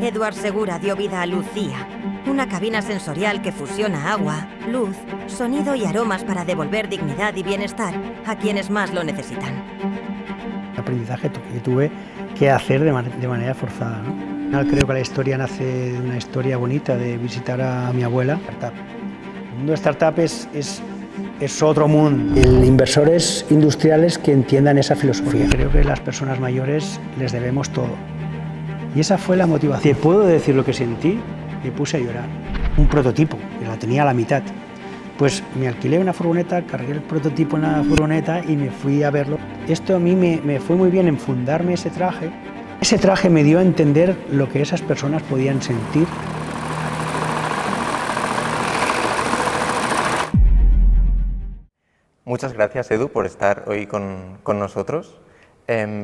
Edward Segura dio vida a Lucía, una cabina sensorial que fusiona agua, luz, sonido y aromas para devolver dignidad y bienestar a quienes más lo necesitan. El aprendizaje que tuve que hacer de manera forzada, ¿no? Creo que la historia nace de una historia bonita de visitar a mi abuela. El mundo de startup es otro mundo. Inversores industriales que entiendan esa filosofía. Creo que las personas mayores les debemos todo. Y esa fue la motivación. Te puedo decir lo que sentí, me puse a llorar. Un prototipo, que la tenía a la mitad. Pues me alquilé una furgoneta, cargué el prototipo en la furgoneta y me fui a verlo. Esto a mí me fue muy bien en fundarme ese traje. Ese traje me dio a entender lo que esas personas podían sentir. Muchas gracias, Edu, por estar hoy con nosotros.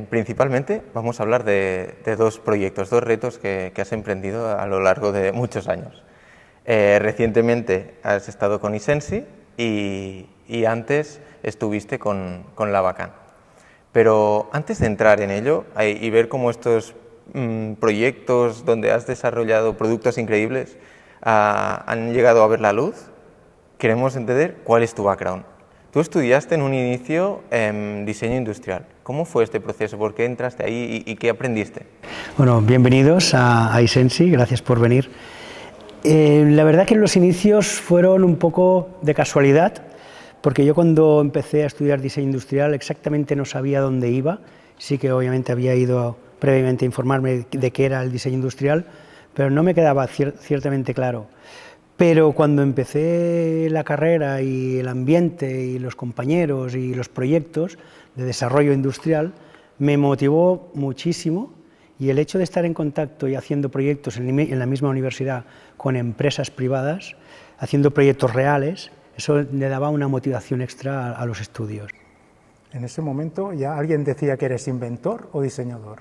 Principalmente vamos a hablar de dos proyectos, dos retos que has emprendido a lo largo de muchos años. Recientemente has estado con Isensi y antes estuviste con Labakan. Pero antes de entrar en ello y ver cómo estos proyectos donde has desarrollado productos increíbles han llegado a ver la luz, queremos entender cuál es tu background. Tú estudiaste en un inicio diseño industrial. ¿Cómo fue este proceso? ¿Por qué entraste ahí y qué aprendiste? Bueno, bienvenidos a Isensi, gracias por venir. La verdad que los inicios fueron un poco de casualidad, porque yo cuando empecé a estudiar diseño industrial exactamente no sabía dónde iba. Sí que obviamente había ido previamente a informarme de qué era el diseño industrial, pero no me quedaba ciertamente claro. Pero cuando empecé la carrera y el ambiente y los compañeros y los proyectos de desarrollo industrial, me motivó muchísimo, y el hecho de estar en contacto y haciendo proyectos en la misma universidad con empresas privadas, haciendo proyectos reales, eso le daba una motivación extra a los estudios. En ese momento, ¿ya alguien decía que eres inventor o diseñador?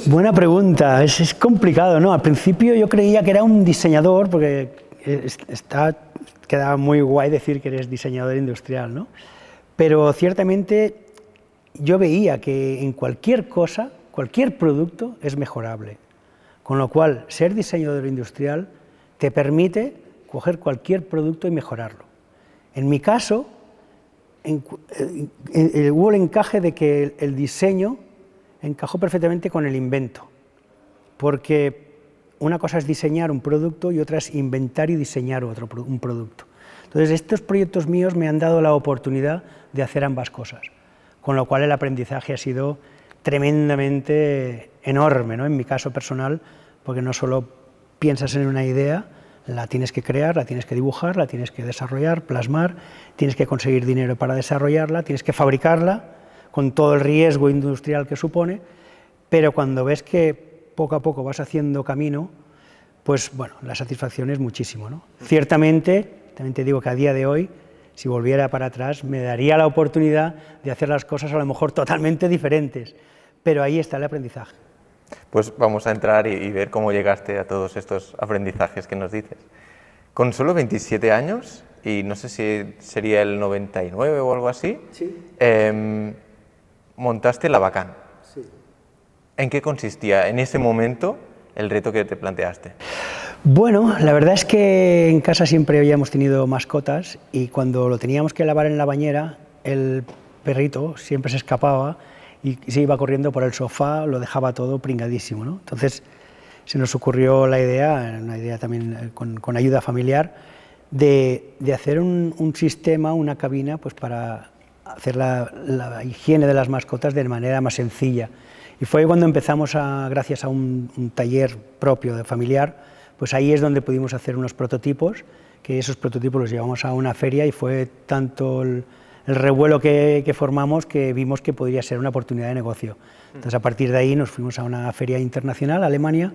Buena pregunta, es complicado, ¿no? Al principio yo creía que era un diseñador, porque quedaba muy guay decir que eres diseñador industrial, ¿no? Pero ciertamente yo veía que en cualquier cosa, cualquier producto es mejorable, con lo cual ser diseñador industrial te permite coger cualquier producto y mejorarlo. En mi caso, hubo el encaje de que el diseño encajó perfectamente con el invento, porque una cosa es diseñar un producto y otra es inventar y diseñar un producto. Entonces, estos proyectos míos me han dado la oportunidad de hacer ambas cosas, con lo cual el aprendizaje ha sido tremendamente enorme, ¿no? En mi caso personal, porque no solo piensas en una idea, la tienes que crear, la tienes que dibujar, la tienes que desarrollar, plasmar, tienes que conseguir dinero para desarrollarla, tienes que fabricarla, con todo el riesgo industrial que supone, pero cuando ves que poco a poco vas haciendo camino, pues bueno, la satisfacción es muchísimo, ¿no? Ciertamente, también te digo que a día de hoy, si volviera para atrás, me daría la oportunidad de hacer las cosas a lo mejor totalmente diferentes, pero ahí está el aprendizaje. Pues vamos a entrar y ver cómo llegaste a todos estos aprendizajes que nos dices. Con solo 27 años, y no sé si sería el 99 o algo así, sí. Montaste Labakan. Sí. ¿En qué consistía en ese momento el reto que te planteaste? Bueno, la verdad es que en casa siempre habíamos tenido mascotas y cuando lo teníamos que lavar en la bañera, el perrito siempre se escapaba y se iba corriendo por el sofá, lo dejaba todo pringadísimo, ¿no? Entonces se nos ocurrió la idea, una idea también con ayuda familiar, de hacer un sistema, una cabina, pues para hacer la higiene de las mascotas de manera más sencilla. Y fue cuando empezamos, gracias a un taller propio de familiar, pues ahí es donde pudimos hacer unos prototipos, que esos prototipos los llevamos a una feria y fue tanto el revuelo que formamos que vimos que podría ser una oportunidad de negocio. Entonces a partir de ahí nos fuimos a una feria internacional, a Alemania,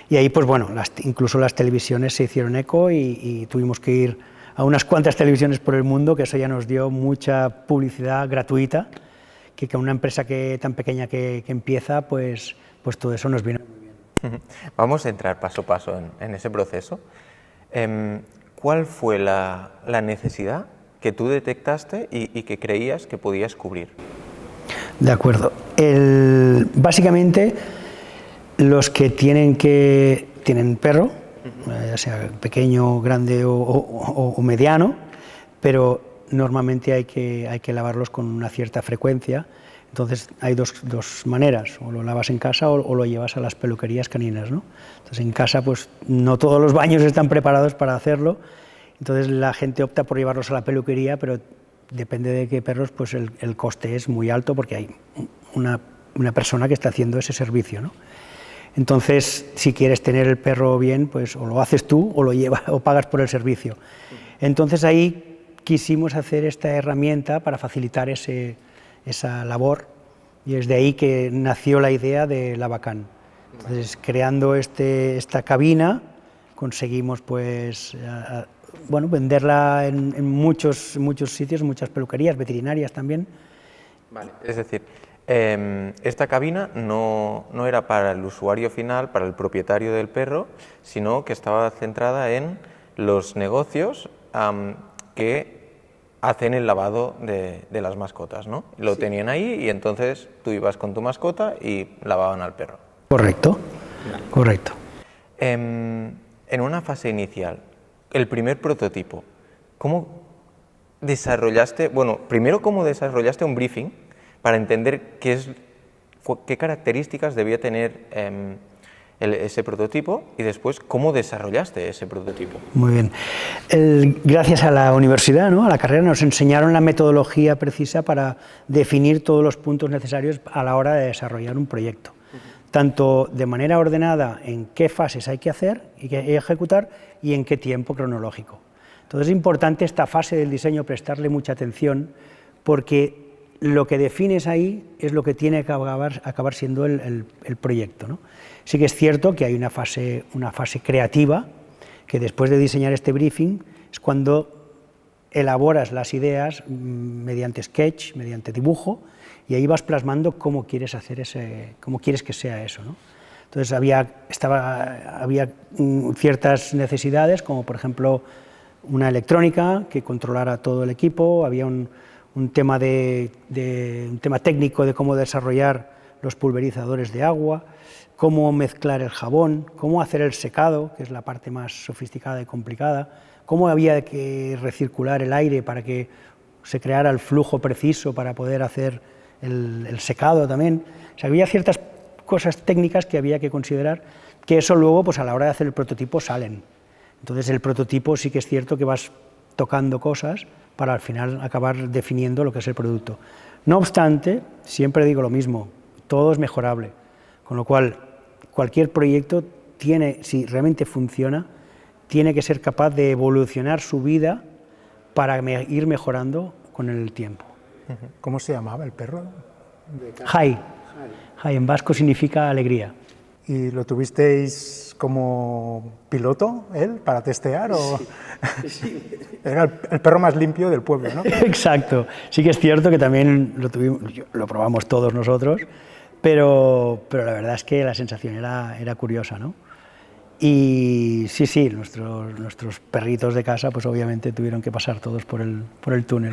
y ahí pues bueno, incluso las televisiones se hicieron eco y tuvimos que ir a unas cuantas televisiones por el mundo, que eso ya nos dio mucha publicidad gratuita, que con una empresa tan pequeña que empieza, pues todo eso nos viene muy bien. Vamos a entrar paso a paso en ese proceso. ¿Cuál fue la necesidad que tú detectaste y que creías que podías cubrir? De acuerdo. Básicamente, los que tienen perro, ya sea pequeño, grande o mediano, pero normalmente hay que lavarlos con una cierta frecuencia. Entonces hay dos maneras, o lo lavas en casa o lo llevas a las peluquerías caninas, ¿no? Entonces en casa pues no todos los baños están preparados para hacerlo, entonces la gente opta por llevarlos a la peluquería, pero depende de qué perros, pues el coste es muy alto porque hay una persona que está haciendo ese servicio, ¿no? Entonces, si quieres tener el perro bien, pues o lo haces tú o lo llevas o pagas por el servicio. Entonces ahí quisimos hacer esta herramienta para facilitar esa labor, y es de ahí que nació la idea de Lavacán. Entonces, creando esta cabina, conseguimos pues venderla en muchos sitios, muchas peluquerías, veterinarias también. Vale. Es decir, esta cabina no era para el usuario final, para el propietario del perro, sino que estaba centrada en los negocios que hacen el lavado de las mascotas, ¿no? Lo tenían ahí y entonces tú ibas con tu mascota y lavaban al perro. Correcto, correcto. En una fase inicial, el primer prototipo, ¿cómo desarrollaste, primero cómo desarrollaste un briefing para entender qué características debía tener ese prototipo y después cómo desarrollaste ese prototipo? Muy bien. Gracias a la universidad, ¿no? A la carrera, nos enseñaron la metodología precisa para definir todos los puntos necesarios a la hora de desarrollar un proyecto. Tanto de manera ordenada en qué fases hay que hacer y que ejecutar y en qué tiempo cronológico. Entonces es importante esta fase del diseño prestarle mucha atención, porque lo que defines ahí es lo que tiene que acabar siendo el proyecto, ¿no? Sí que es cierto que hay una fase creativa, que después de diseñar este briefing es cuando elaboras las ideas mediante sketch, mediante dibujo, y ahí vas plasmando cómo quieres que sea eso, ¿no? Entonces había ciertas necesidades, como por ejemplo una electrónica que controlara todo el equipo, había un tema técnico de cómo desarrollar los pulverizadores de agua, cómo mezclar el jabón, cómo hacer el secado, que es la parte más sofisticada y complicada, cómo había que recircular el aire para que se creara el flujo preciso para poder hacer el secado también. O sea, había ciertas cosas técnicas que había que considerar, que eso luego, pues a la hora de hacer el prototipo, salen. Entonces el prototipo sí que es cierto que vas tocando cosas para al final acabar definiendo lo que es el producto. No obstante, siempre digo lo mismo, todo es mejorable, con lo cual cualquier proyecto si realmente funciona, tiene que ser capaz de evolucionar su vida para ir mejorando con el tiempo. ¿Cómo se llamaba el perro? Jai. Jai en vasco significa alegría. ¿Y lo tuvisteis como piloto, él, para testear? ¿O? Sí. Era el perro más limpio del pueblo, ¿no? Exacto. Sí que es cierto que también lo probamos todos nosotros, pero la verdad es que la sensación era curiosa, ¿no? Y sí, nuestros perritos de casa, pues obviamente tuvieron que pasar todos por el túnel.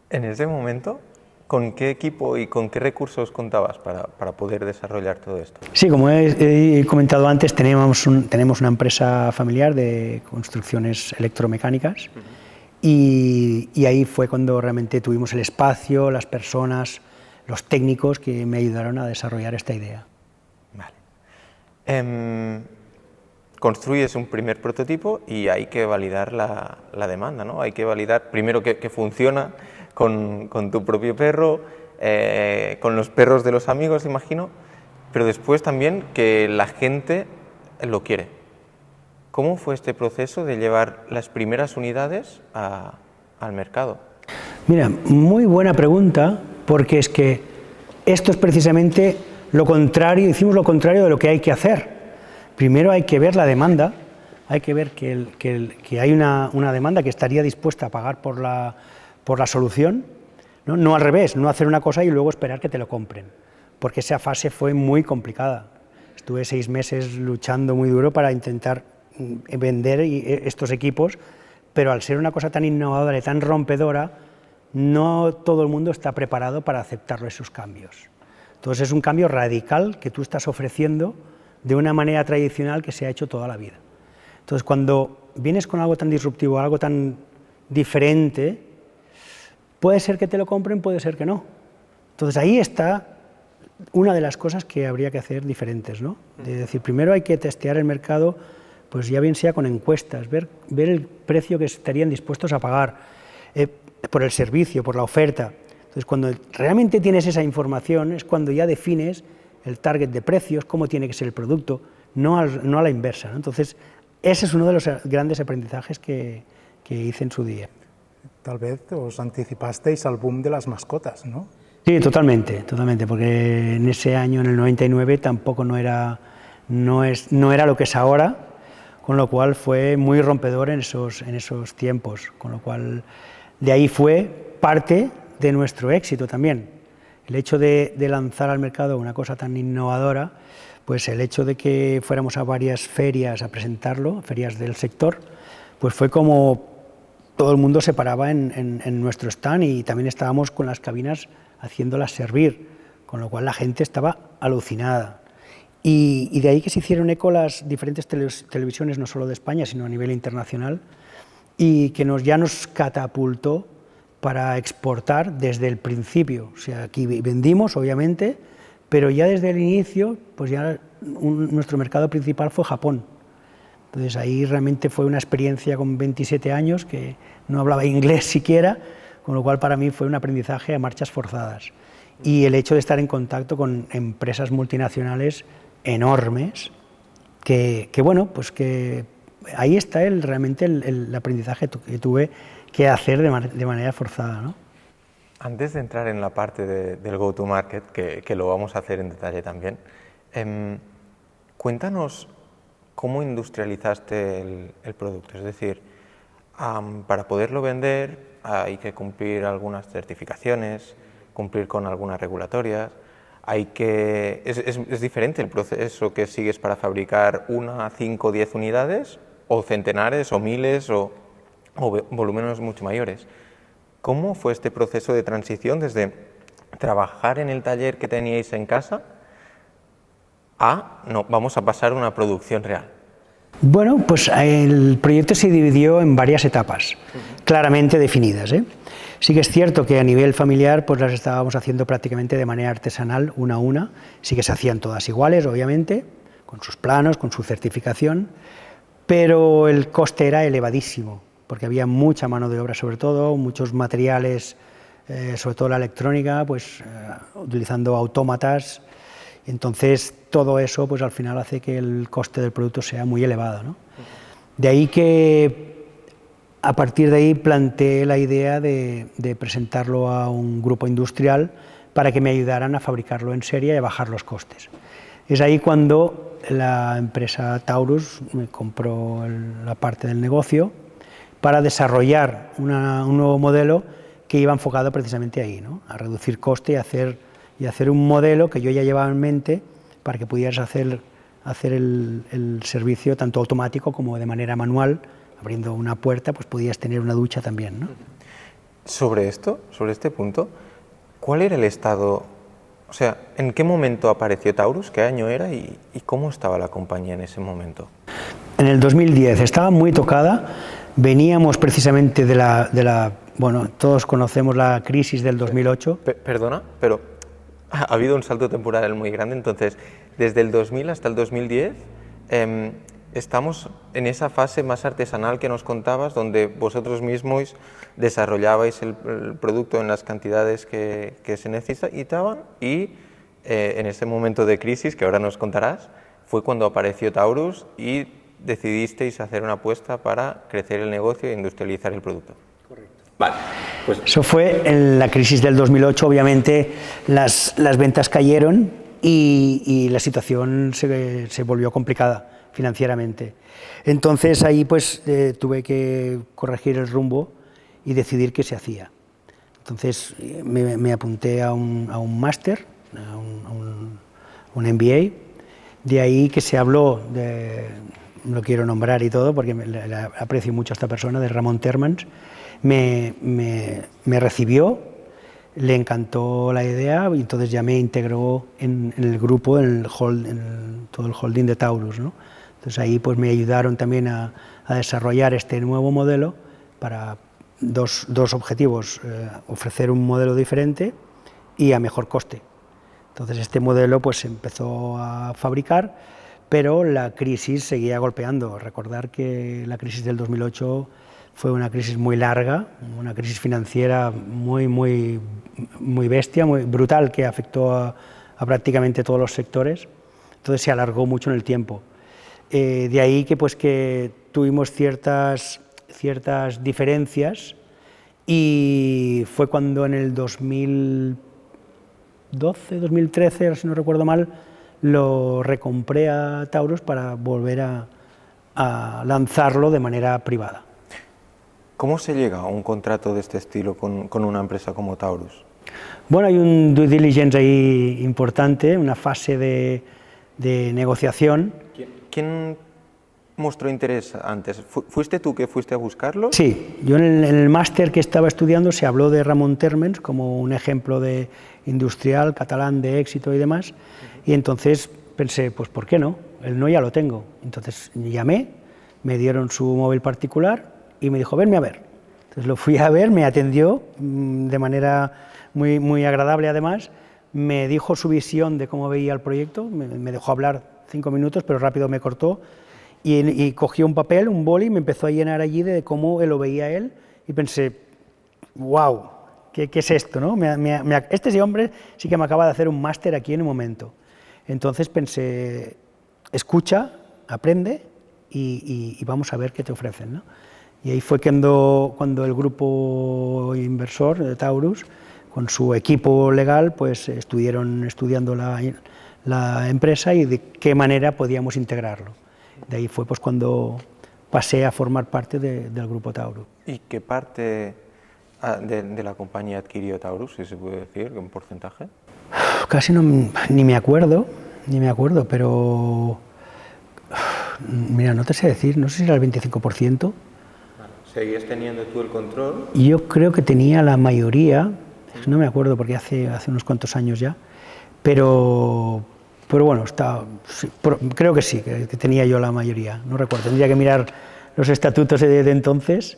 En ese momento, ¿con qué equipo y con qué recursos contabas para poder desarrollar todo esto? Sí, como he comentado antes, tenemos una empresa familiar de construcciones electromecánicas, y ahí fue cuando realmente tuvimos el espacio, las personas, los técnicos que me ayudaron a desarrollar esta idea. Vale. Construyes un primer prototipo y hay que validar la demanda, ¿no? Hay que validar primero que funciona con tu propio perro, con los perros de los amigos, imagino, pero después también que la gente lo quiere. ¿Cómo fue este proceso de llevar las primeras unidades al mercado? Mira, muy buena pregunta, porque es que esto es precisamente lo contrario, hicimos lo contrario de lo que hay que hacer. Primero hay que ver la demanda, hay que ver que hay una demanda que estaría dispuesta a pagar por la solución, ¿no? No al revés, no hacer una cosa y luego esperar que te lo compren, porque esa fase fue muy complicada. Estuve 6 meses luchando muy duro para intentar vender estos equipos, pero al ser una cosa tan innovadora y tan rompedora, no todo el mundo está preparado para aceptar esos cambios. Entonces es un cambio radical que tú estás ofreciendo de una manera tradicional que se ha hecho toda la vida. Entonces cuando vienes con algo tan disruptivo, algo tan diferente, puede ser que te lo compren, puede ser que no. Entonces ahí está una de las cosas que habría que hacer diferentes, ¿no? Es decir, primero hay que testear el mercado, pues ya bien sea con encuestas, ver el precio que estarían dispuestos a pagar por el servicio, por la oferta. Entonces cuando realmente tienes esa información es cuando ya defines el target de precios, cómo tiene que ser el producto, no a la inversa, ¿no? Entonces ese es uno de los grandes aprendizajes que hice en su día. Tal vez os anticipasteis al boom de las mascotas, ¿no? Sí, totalmente, porque en ese año, en el 99, tampoco no era lo que es ahora, con lo cual fue muy rompedor en esos tiempos, con lo cual de ahí fue parte de nuestro éxito también. El hecho de lanzar al mercado una cosa tan innovadora, pues el hecho de que fuéramos a varias ferias a presentarlo, ferias del sector, pues fue como todo el mundo se paraba en nuestro stand y también estábamos con las cabinas haciéndolas servir, con lo cual la gente estaba alucinada. Y de ahí que se hicieron eco las diferentes televisiones, no solo de España, sino a nivel internacional, y que ya nos catapultó para exportar desde el principio. O sea, aquí vendimos, obviamente, pero ya desde el inicio, pues ya nuestro mercado principal fue Japón. Entonces ahí realmente fue una experiencia con 27 años, que no hablaba inglés siquiera, con lo cual para mí fue un aprendizaje a marchas forzadas. Y el hecho de estar en contacto con empresas multinacionales enormes, que bueno, pues que ahí está realmente el aprendizaje que tuve que hacer de manera forzada, ¿no? Antes de entrar en la parte del go-to-market, que lo vamos a hacer en detalle también, cuéntanos cómo industrializaste el producto. Es decir, para poderlo vender hay que cumplir algunas certificaciones, cumplir con algunas regulatorias. Es diferente el proceso que sigues para fabricar 1, 5, 10 unidades, o centenares, o miles, o volúmenes mucho mayores. ¿Cómo fue este proceso de transición desde trabajar en el taller que teníais en casa no, vamos a pasar a una producción real? Bueno, pues el proyecto se dividió en varias etapas, claramente definidas, ¿eh? Sí que es cierto que a nivel familiar pues las estábamos haciendo prácticamente de manera artesanal, una a una, sí que se hacían todas iguales, obviamente, con sus planos, con su certificación, pero el coste era elevadísimo, porque había mucha mano de obra sobre todo, muchos materiales, sobre todo la electrónica, pues utilizando autómatas. Entonces todo eso pues al final hace que el coste del producto sea muy elevado, ¿no? De ahí que a partir de ahí planteé la idea de presentarlo a un grupo industrial para que me ayudaran a fabricarlo en serie y a bajar los costes. Es ahí cuando la empresa Taurus me compró la parte del negocio para desarrollar un nuevo modelo que iba enfocado precisamente ahí, ¿no? A reducir coste y hacer un modelo que yo ya llevaba en mente para que pudieras hacer el servicio tanto automático como de manera manual. Abriendo una puerta, pues podías tener una ducha también, ¿no? Sobre este punto, ¿cuál era el estado? O sea, ¿en qué momento apareció Taurus? ¿Qué año era? ¿Y cómo estaba la compañía en ese momento? En el 2010, estaba muy tocada. Veníamos precisamente bueno, todos conocemos la crisis del 2008. Perdona, pero ha habido un salto temporal muy grande. Entonces, desde el 2000 hasta el 2010, estamos en esa fase más artesanal que nos contabas, donde vosotros mismos desarrollabais el producto en las cantidades que se necesitaban y en ese momento de crisis, que ahora nos contarás, fue cuando apareció Taurus y decidisteis hacer una apuesta para crecer el negocio e industrializar el producto. Correcto. Vale. Pues eso fue en la crisis del 2008, obviamente las ventas cayeron y la situación se volvió complicada financieramente. Entonces ahí pues tuve que corregir el rumbo y decidir qué se hacía. Entonces me apunté a un máster, a un MBA, de ahí que se habló, no lo quiero nombrar y todo porque le aprecio mucho a esta persona, de Ramón Termans, me recibió, le encantó la idea y entonces ya me integró en el grupo, en todo el holding de Taurus, ¿no? Entonces ahí pues me ayudaron también a desarrollar este nuevo modelo para dos objetivos, ofrecer un modelo diferente y a mejor coste. Entonces este modelo pues se empezó a fabricar, pero la crisis seguía golpeando. Recordar que la crisis del 2008 fue una crisis muy larga, una crisis financiera muy bestia, muy brutal, que afectó a prácticamente todos los sectores. Entonces se alargó mucho en el tiempo. De ahí que tuvimos ciertas diferencias, y fue cuando en el 2012, 2013, si no recuerdo mal, lo recompré a Taurus para volver a lanzarlo de manera privada. ¿Cómo se llega a un contrato de este estilo con una empresa como Taurus? Bueno, hay un due diligence ahí importante, una fase de negociación. ¿Quién mostró interés antes? ¿Fuiste tú que fuiste a buscarlo? Sí, yo en el máster que estaba estudiando se habló de Ramon Térmens como un ejemplo de industrial catalán de éxito y demás, y entonces pensé, pues ¿por qué no? El no ya lo tengo. Entonces llamé, me dieron su móvil particular y me dijo, venme a ver. Entonces lo fui a ver, me atendió de manera muy agradable además, me dijo su visión de cómo veía el proyecto, me dejó hablar 5 minutos, pero rápido me cortó, y cogió un papel, un boli, y me empezó a llenar allí de cómo lo veía él, y pensé, wow, ¿qué es esto, ¿no? Este hombre sí que me acaba de hacer un máster aquí en un momento. Entonces pensé, escucha, aprende y vamos a ver qué te ofrecen, ¿no? Y ahí fue cuando el grupo inversor de Taurus, con su equipo legal, pues estuvieron estudiando la empresa y de qué manera podíamos integrarlo. De ahí fue pues cuando pasé a formar parte del grupo Taurus. ¿Y qué parte de la compañía adquirió Taurus, si se puede decir, un porcentaje? Casi ni me acuerdo, pero mira, no te sé decir, no sé si era el 25%. ¿Seguías teniendo tú el control? Yo creo que tenía la mayoría, no me acuerdo porque hace unos cuantos años ya, pero bueno, creo que sí, que tenía yo la mayoría, no recuerdo, tendría que mirar los estatutos de entonces,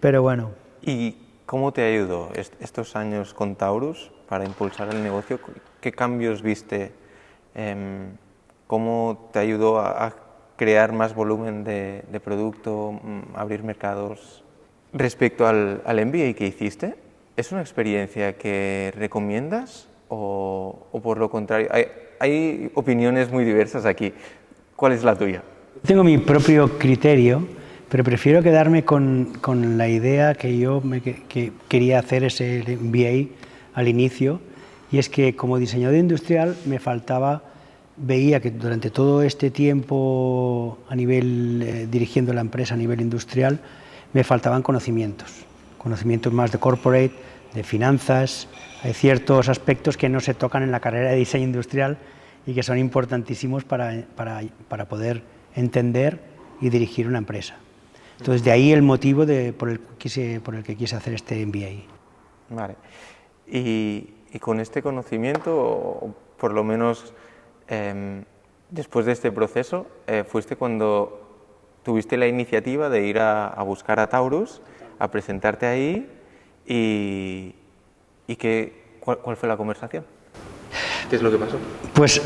pero bueno. ¿Y cómo te ayudó estos años con Taurus para impulsar el negocio? ¿Qué cambios viste? ¿Cómo te ayudó a crear más volumen de producto, abrir mercados? Respecto al MBA que hiciste, ¿es una experiencia que recomiendas o por lo contrario? Hay opiniones muy diversas aquí. ¿Cuál es la tuya? Tengo mi propio criterio, pero prefiero quedarme con la idea que yo que quería hacer ese MBA al inicio, y es que como diseñador industrial veía que durante todo este tiempo a nivel dirigiendo la empresa a nivel industrial me faltaban conocimientos más de corporate, de finanzas. Hay ciertos aspectos que no se tocan en la carrera de diseño industrial y que son importantísimos para poder entender y dirigir una empresa. Entonces, de ahí el motivo por el que quise hacer este MBA. Vale. Y con este conocimiento, o por lo menos después de este proceso, fuiste cuando tuviste la iniciativa de ir a buscar a Taurus, a presentarte ahí, y ¿cuál fue la conversación? ¿Qué es lo que pasó? Pues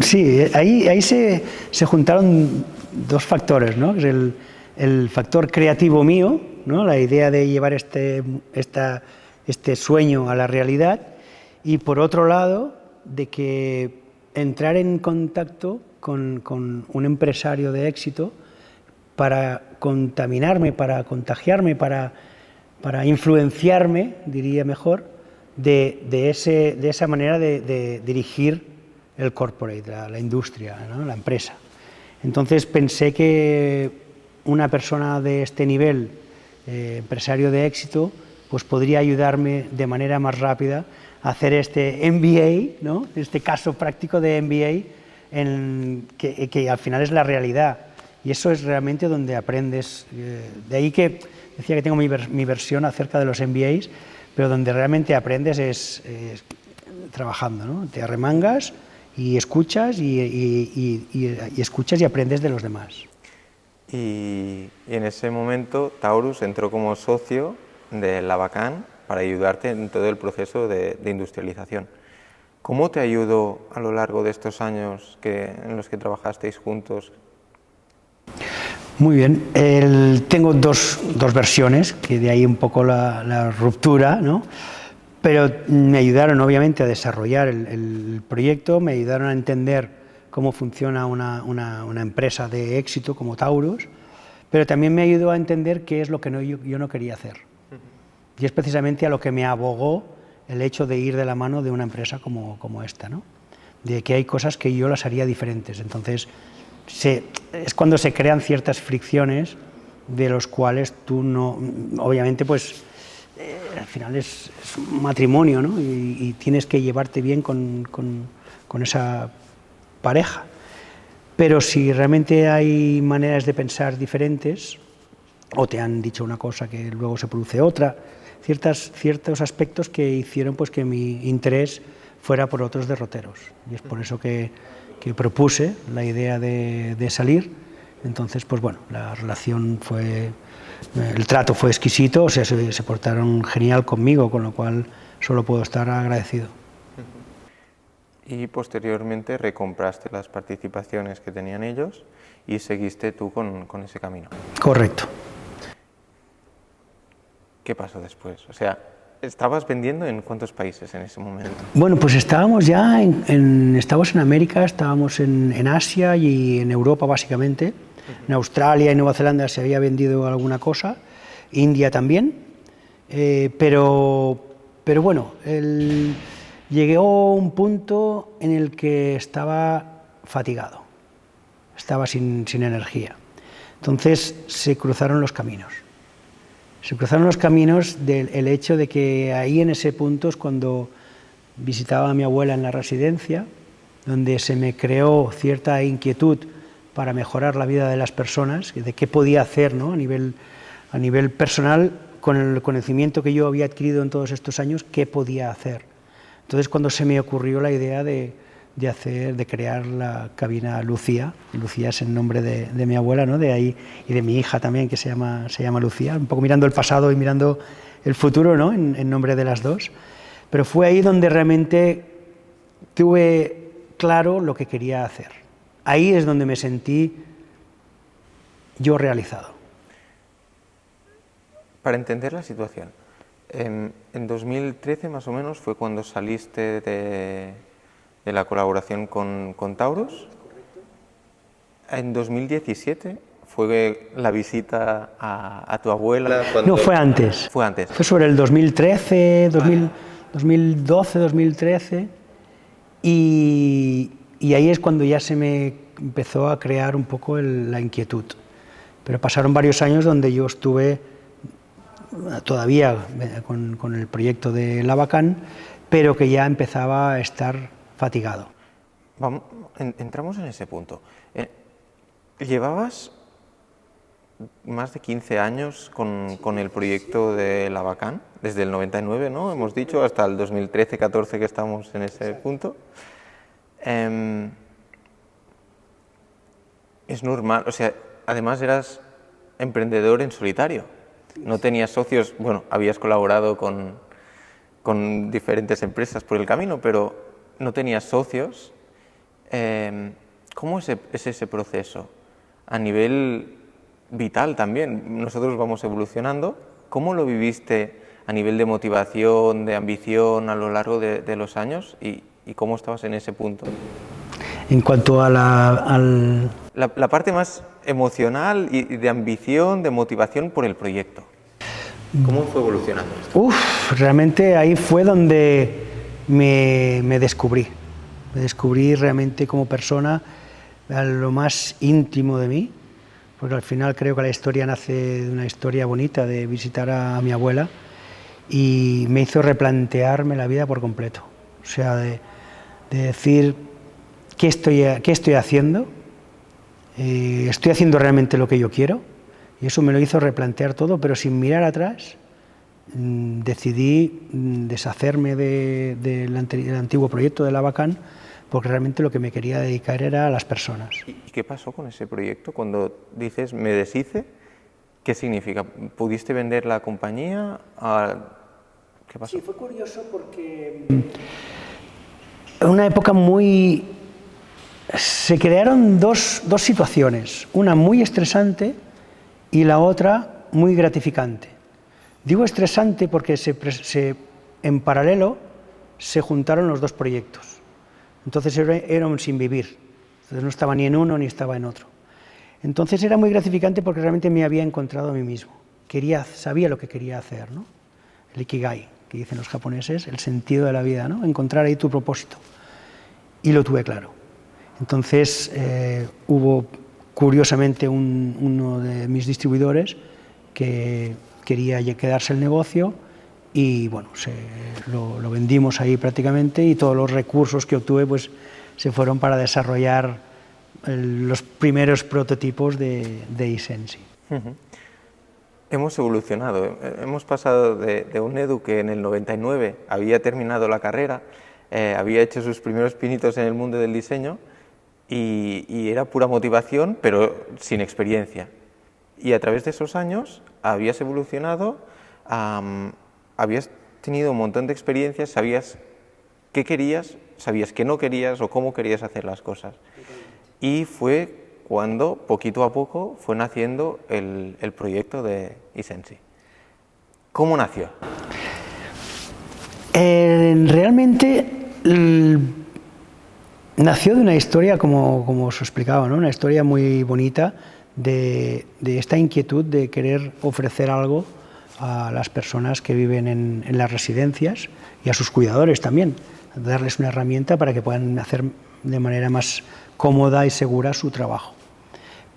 sí, ahí se juntaron dos factores, ¿no? El factor creativo mío, ¿no? La idea de llevar este sueño a la realidad, y por otro lado, de que entrar en contacto con un empresario de éxito para contaminarme, para contagiarme, para influenciarme, diría mejor, de esa manera de dirigir el corporate, la industria, ¿no? La empresa. Entonces pensé que una persona de este nivel, empresario de éxito, pues podría ayudarme de manera más rápida a hacer este MBA, ¿no? Este caso práctico de MBA que al final es la realidad. Y eso es realmente donde aprendes. De ahí que decía que tengo mi versión acerca de los MBAs, pero donde realmente aprendes es trabajando, ¿no? Te arremangas y escuchas y escuchas y aprendes de los demás. Y en ese momento Taurus entró como socio de Lavacán para ayudarte en todo el proceso de industrialización. ¿Cómo te ayudó a lo largo de estos años en los que trabajasteis juntos? Muy bien, tengo dos versiones, que de ahí un poco la ruptura, ¿no? Pero me ayudaron obviamente a desarrollar el proyecto, me ayudaron a entender cómo funciona una empresa de éxito como Taurus, pero también me ayudó a entender qué es lo que yo no quería hacer. Y es precisamente a lo que me abogó el hecho de ir de la mano de una empresa como esta, ¿no? De que hay cosas que yo las haría diferentes. Entonces, es cuando se crean ciertas fricciones de los cuales tú no... Obviamente, pues, al final es un matrimonio, ¿no? Y tienes que llevarte bien con esa pareja. Pero si realmente hay maneras de pensar diferentes, o te han dicho una cosa que luego se produce otra, ciertos aspectos que hicieron pues que mi interés fuera por otros derroteros. Y es por eso que propuse la idea de salir. Entonces, pues bueno, la relación el trato fue exquisito, o sea, se portaron genial conmigo, con lo cual solo puedo estar agradecido. Y posteriormente recompraste las participaciones que tenían ellos y seguiste tú con ese camino. Correcto. ¿Qué pasó después? O sea, ¿estabas vendiendo en cuántos países en ese momento? Bueno, pues estábamos ya estábamos en América, estábamos en Asia y en Europa básicamente. En Australia y Nueva Zelanda se había vendido alguna cosa, India también, pero bueno, llegó un punto en el que estaba fatigado, estaba sin energía. Entonces se cruzaron los caminos. Se cruzaron los caminos del hecho de que ahí en ese punto es cuando visitaba a mi abuela en la residencia, donde se me creó cierta inquietud para mejorar la vida de las personas, de qué podía hacer, ¿no? a nivel personal, con el conocimiento que yo había adquirido en todos estos años, qué podía hacer. Entonces, cuando se me ocurrió la idea de crear la cabina Lucía, Lucía es el nombre de mi abuela, ¿no? De ahí, y de mi hija también, que se llama Lucía, un poco mirando el pasado y mirando el futuro, ¿no? en nombre de las dos. Pero fue ahí donde realmente tuve claro lo que quería hacer. Ahí es donde me sentí yo realizado. Para entender la situación, en 2013 más o menos fue cuando saliste de la colaboración con Taurus. En 2017 fue la visita a tu abuela. No, fue antes. Fue antes. Fue sobre el 2013, 2012, 2013. Y ahí es cuando ya se me empezó a crear un poco la inquietud. Pero pasaron varios años donde yo estuve todavía con el proyecto de Lavacán, pero que ya empezaba a estar fatigado. Entramos en ese punto. Llevabas más de 15 años con el proyecto de Lavacán, desde el 99, ¿no? Hemos dicho, hasta el 2013-14 que estamos en ese punto. Es normal, o sea, además eras emprendedor en solitario, no tenías socios, bueno, habías colaborado con diferentes empresas por el camino, pero no tenías socios. ¿Cómo es ese proceso? A nivel vital también, nosotros vamos evolucionando. ¿Cómo lo viviste a nivel de motivación, de ambición a lo largo de los años y cómo estabas en ese punto? En cuanto a la parte más emocional y de ambición, de motivación por el proyecto. ¿Cómo fue evolucionando esto? Realmente ahí fue donde me descubrí. Me descubrí realmente como persona a lo más íntimo de mí, porque al final creo que la historia nace de una historia bonita de visitar a mi abuela y me hizo replantearme la vida por completo. O sea, de decir, ¿qué estoy haciendo? ¿Estoy haciendo realmente lo que yo quiero? Y eso me lo hizo replantear todo, pero sin mirar atrás, decidí deshacerme del antiguo proyecto de Labacan, porque realmente lo que me quería dedicar era a las personas. ¿Y qué pasó con ese proyecto? Cuando dices me deshice, ¿qué significa? ¿Pudiste vender la compañía? ¿Qué pasó? Sí, fue curioso porque en una época muy... Se crearon dos situaciones, una muy estresante y la otra muy gratificante. Digo estresante porque en paralelo se juntaron los dos proyectos. Entonces era un sin vivir. Entonces no estaba ni en uno ni estaba en otro. Entonces era muy gratificante porque realmente me había encontrado a mí mismo. Sabía lo que quería hacer, ¿no? El ikigai, que dicen los japoneses, el sentido de la vida, ¿no? Encontrar ahí tu propósito. Y lo tuve claro. Entonces hubo, curiosamente, uno de mis distribuidores que quería quedarse el negocio y bueno, lo vendimos ahí prácticamente y todos los recursos que obtuve pues, se fueron para desarrollar los primeros prototipos de iSensi. Hemos evolucionado, hemos pasado de un Edu que en el 99 había terminado la carrera, había hecho sus primeros pinitos en el mundo del diseño y era pura motivación, pero sin experiencia. Y a través de esos años habías evolucionado, habías tenido un montón de experiencias, sabías qué querías, sabías qué no querías o cómo querías hacer las cosas. Y fue cuando, poquito a poco, fue naciendo el proyecto de iSensi. ¿Cómo nació? Realmente nació de una historia, como os explicaba, ¿no? Una historia muy bonita de esta inquietud de querer ofrecer algo a las personas que viven en las residencias y a sus cuidadores también, darles una herramienta para que puedan hacer de manera más cómoda y segura su trabajo.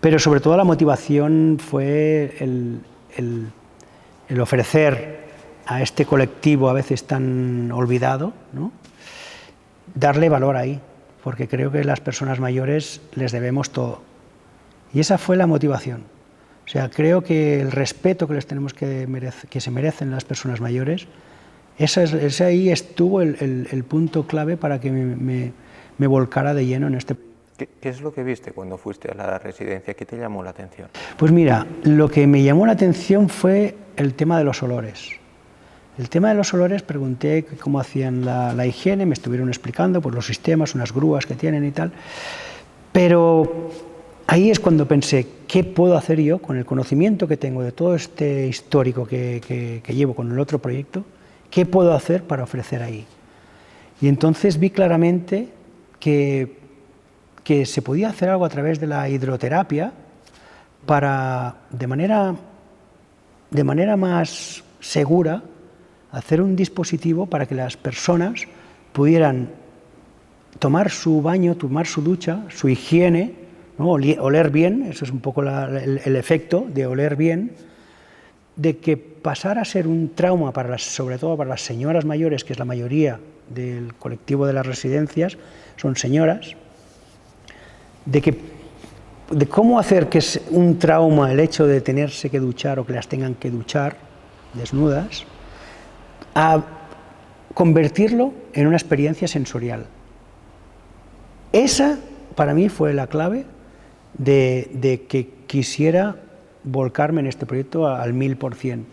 Pero sobre todo la motivación fue el ofrecer a este colectivo a veces tan olvidado, ¿no? Darle valor ahí, porque creo que las personas mayores les debemos todo. Y esa fue la motivación. O sea, creo que el respeto que les tenemos que se merecen las personas mayores, ese ahí estuvo el punto clave para que me volcara de lleno en este proyecto. ¿Qué es lo que viste cuando fuiste a la residencia? ¿Qué te llamó la atención? Pues mira, lo que me llamó la atención fue el tema de los olores. El tema de los olores, pregunté cómo hacían la higiene, me estuvieron explicando pues, los sistemas, unas grúas que tienen y tal, pero ahí es cuando pensé, ¿qué puedo hacer yo con el conocimiento que tengo de todo este histórico que llevo con el otro proyecto? ¿Qué puedo hacer para ofrecer ahí? Y entonces vi claramente que se podía hacer algo a través de la hidroterapia para, de manera más segura, hacer un dispositivo para que las personas pudieran tomar su baño, tomar su ducha, su higiene, ¿no? Oler bien, eso es un poco el efecto de oler bien, de que pasara a ser un trauma, sobre todo para las señoras mayores, que es la mayoría del colectivo de las residencias, son señoras, de cómo hacer que es un trauma el hecho de tenerse que duchar o que las tengan que duchar desnudas, a convertirlo en una experiencia sensorial. Esa, para mí, fue la clave de que quisiera volcarme en este proyecto al 1000%,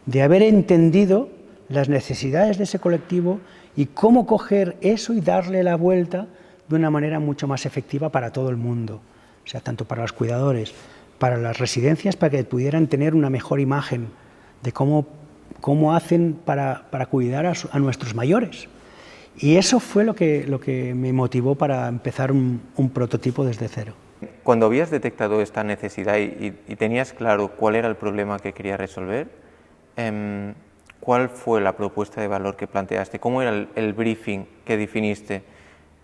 de haber entendido las necesidades de ese colectivo y cómo coger eso y darle la vuelta de una manera mucho más efectiva para todo el mundo, o sea, tanto para los cuidadores, para las residencias, para que pudieran tener una mejor imagen de cómo hacen para cuidar a nuestros mayores. Y eso fue lo que me motivó para empezar un prototipo desde cero. Cuando habías detectado esta necesidad y tenías claro cuál era el problema que querías resolver, ¿cuál fue la propuesta de valor que planteaste? ¿Cómo era el briefing que definiste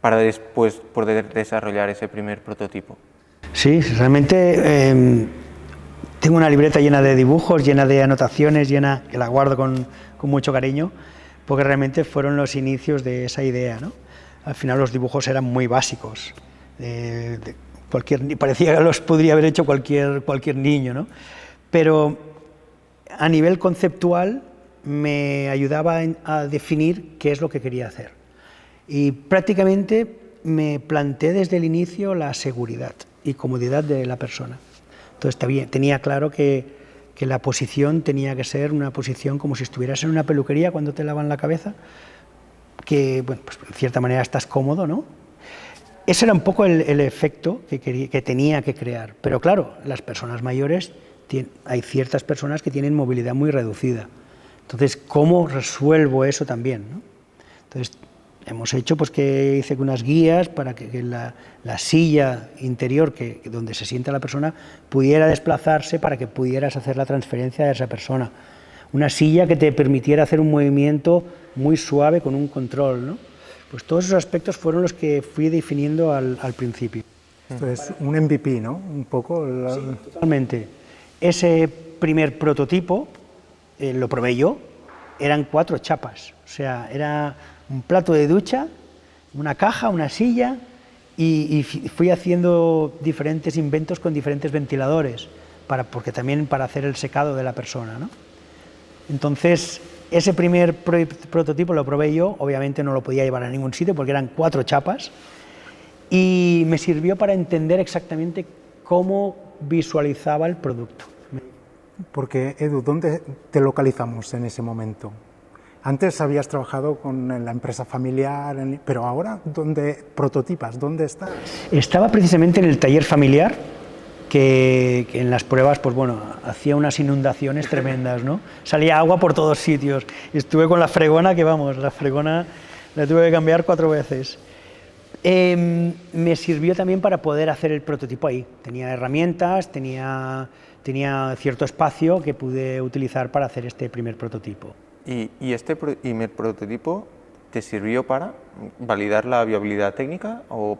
para después poder desarrollar ese primer prototipo? Sí, realmente tengo una libreta llena de dibujos, llena de anotaciones, que la guardo con mucho cariño, porque realmente fueron los inicios de esa idea, ¿no? Al final los dibujos eran muy básicos, parecía que los podría haber hecho cualquier niño, ¿no? Pero a nivel conceptual me ayudaba a definir qué es lo que quería hacer. Y prácticamente me planteé desde el inicio la seguridad y comodidad de la persona. Entonces tenía claro que la posición tenía que ser una posición como si estuvieras en una peluquería cuando te lavan la cabeza, que bueno, pues en cierta manera estás cómodo, ¿no? Ese era un poco el efecto que tenía que crear. Pero claro, las personas mayores, hay ciertas personas que tienen movilidad muy reducida. Entonces, ¿cómo resuelvo eso también, ¿no? Entonces, hemos hecho pues que hice unas guías para que la silla interior donde se sienta la persona pudiera desplazarse para que pudieras hacer la transferencia de esa persona. Una silla que te permitiera hacer un movimiento muy suave con un control, ¿no? Pues todos esos aspectos fueron los que fui definiendo al principio. Esto es un MVP, ¿no? Un poco. Sí, totalmente. Ese primer prototipo lo probé yo, eran 4 chapas, o sea, era un plato de ducha, una caja, una silla, y fui haciendo diferentes inventos con diferentes ventiladores, porque también para hacer el secado de la persona, ¿no? Entonces, ese primer prototipo lo probé yo, obviamente no lo podía llevar a ningún sitio porque eran 4 chapas, y me sirvió para entender exactamente cómo visualizaba el producto. Porque, Edu, ¿dónde te localizamos en ese momento? Antes habías trabajado con la empresa familiar, pero ahora, ¿dónde prototipas? ¿Dónde estás? Estaba precisamente en el taller familiar, que en las pruebas, pues bueno, hacía unas inundaciones tremendas, ¿no? Salía agua por todos sitios. Estuve con la fregona, que vamos, la fregona la tuve que cambiar 4 veces. Me sirvió también para poder hacer el prototipo ahí. Tenía herramientas, tenía cierto espacio que pude utilizar para hacer este primer prototipo. ¿Y este primer prototipo te sirvió para validar la viabilidad técnica o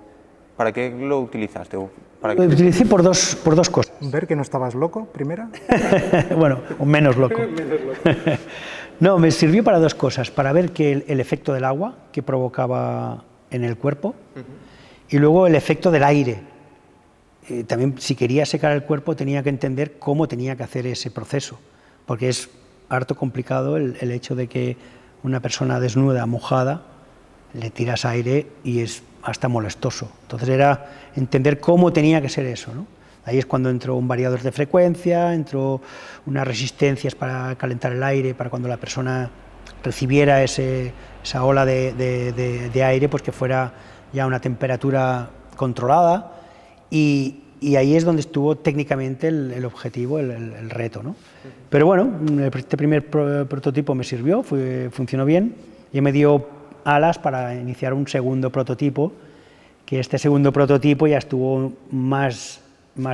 para qué lo utilizaste? Lo utilicé por dos cosas. ¿Ver que no estabas loco, primera? Bueno, o menos loco. No, me sirvió para 2 cosas. Para ver que el efecto del agua que provocaba en el cuerpo y luego el efecto del aire. También, si quería secar el cuerpo, tenía que entender cómo tenía que hacer ese proceso, porque es harto complicado el hecho de que una persona desnuda, mojada, le tiras aire y es hasta molestoso. Entonces era entender cómo tenía que ser eso, ¿no? Ahí es cuando entró un variador de frecuencia, entró unas resistencias para calentar el aire, para cuando la persona recibiera esa ola de aire, pues que fuera ya una temperatura controlada, y ahí es donde estuvo técnicamente el objetivo, el reto, ¿no? Pero bueno, este primer prototipo me sirvió, funcionó bien, y me dio alas para iniciar un segundo prototipo, que este segundo prototipo ya estuvo más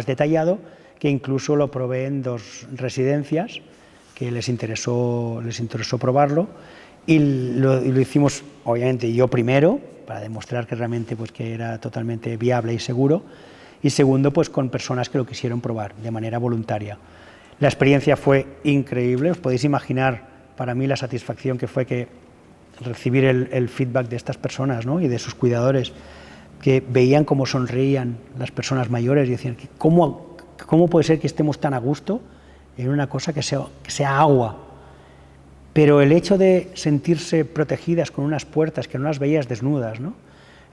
detallado, que incluso lo probé en 2 residencias, que les interesó probarlo, y lo hicimos, obviamente, yo primero, para demostrar que realmente pues, que era totalmente viable y seguro, y segundo, pues con personas que lo quisieron probar de manera voluntaria. La experiencia fue increíble, os podéis imaginar para mí la satisfacción que fue recibir el feedback de estas personas, ¿no? Y de sus cuidadores, que veían cómo sonreían las personas mayores y decían, ¿cómo puede ser que estemos tan a gusto en una cosa que sea agua? Pero el hecho de sentirse protegidas con unas puertas que no las veías desnudas, ¿no?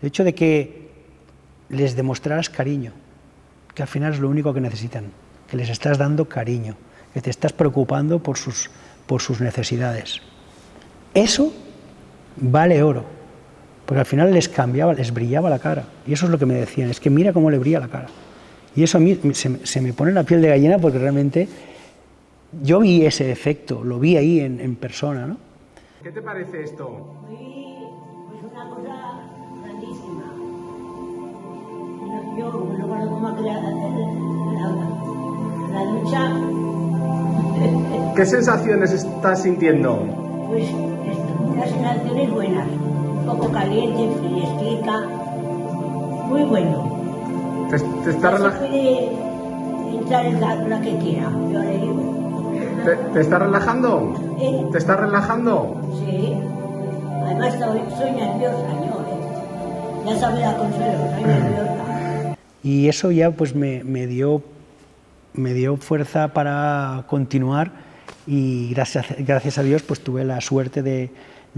El hecho de que les demostraras cariño, que al final es lo único que necesitan, que les estás dando cariño, que te estás preocupando por sus necesidades. Eso vale oro, porque al final les brillaba la cara, y eso es lo que me decían, es que mira cómo le brilla la cara. Y eso a mí se me pone la piel de gallina, porque realmente yo vi ese efecto, lo vi ahí en persona, ¿no? ¿Qué te parece esto? Pues una cosa grandísima. Yo no recuerdo cómo crear la ducha. ¿Qué sensaciones estás sintiendo? Pues unas sensaciones buenas. Un poco caliente, fresquita. Muy bueno. ¿Te está Se puede entrar en la que quiera, yo le digo. ¿Te está relajando? ¿Te está relajando? Sí. Además soy nerviosa yo, Ya sabe la Consuelo, soy nerviosa. Y eso ya pues me dio fuerza para continuar y gracias a Dios pues tuve la suerte de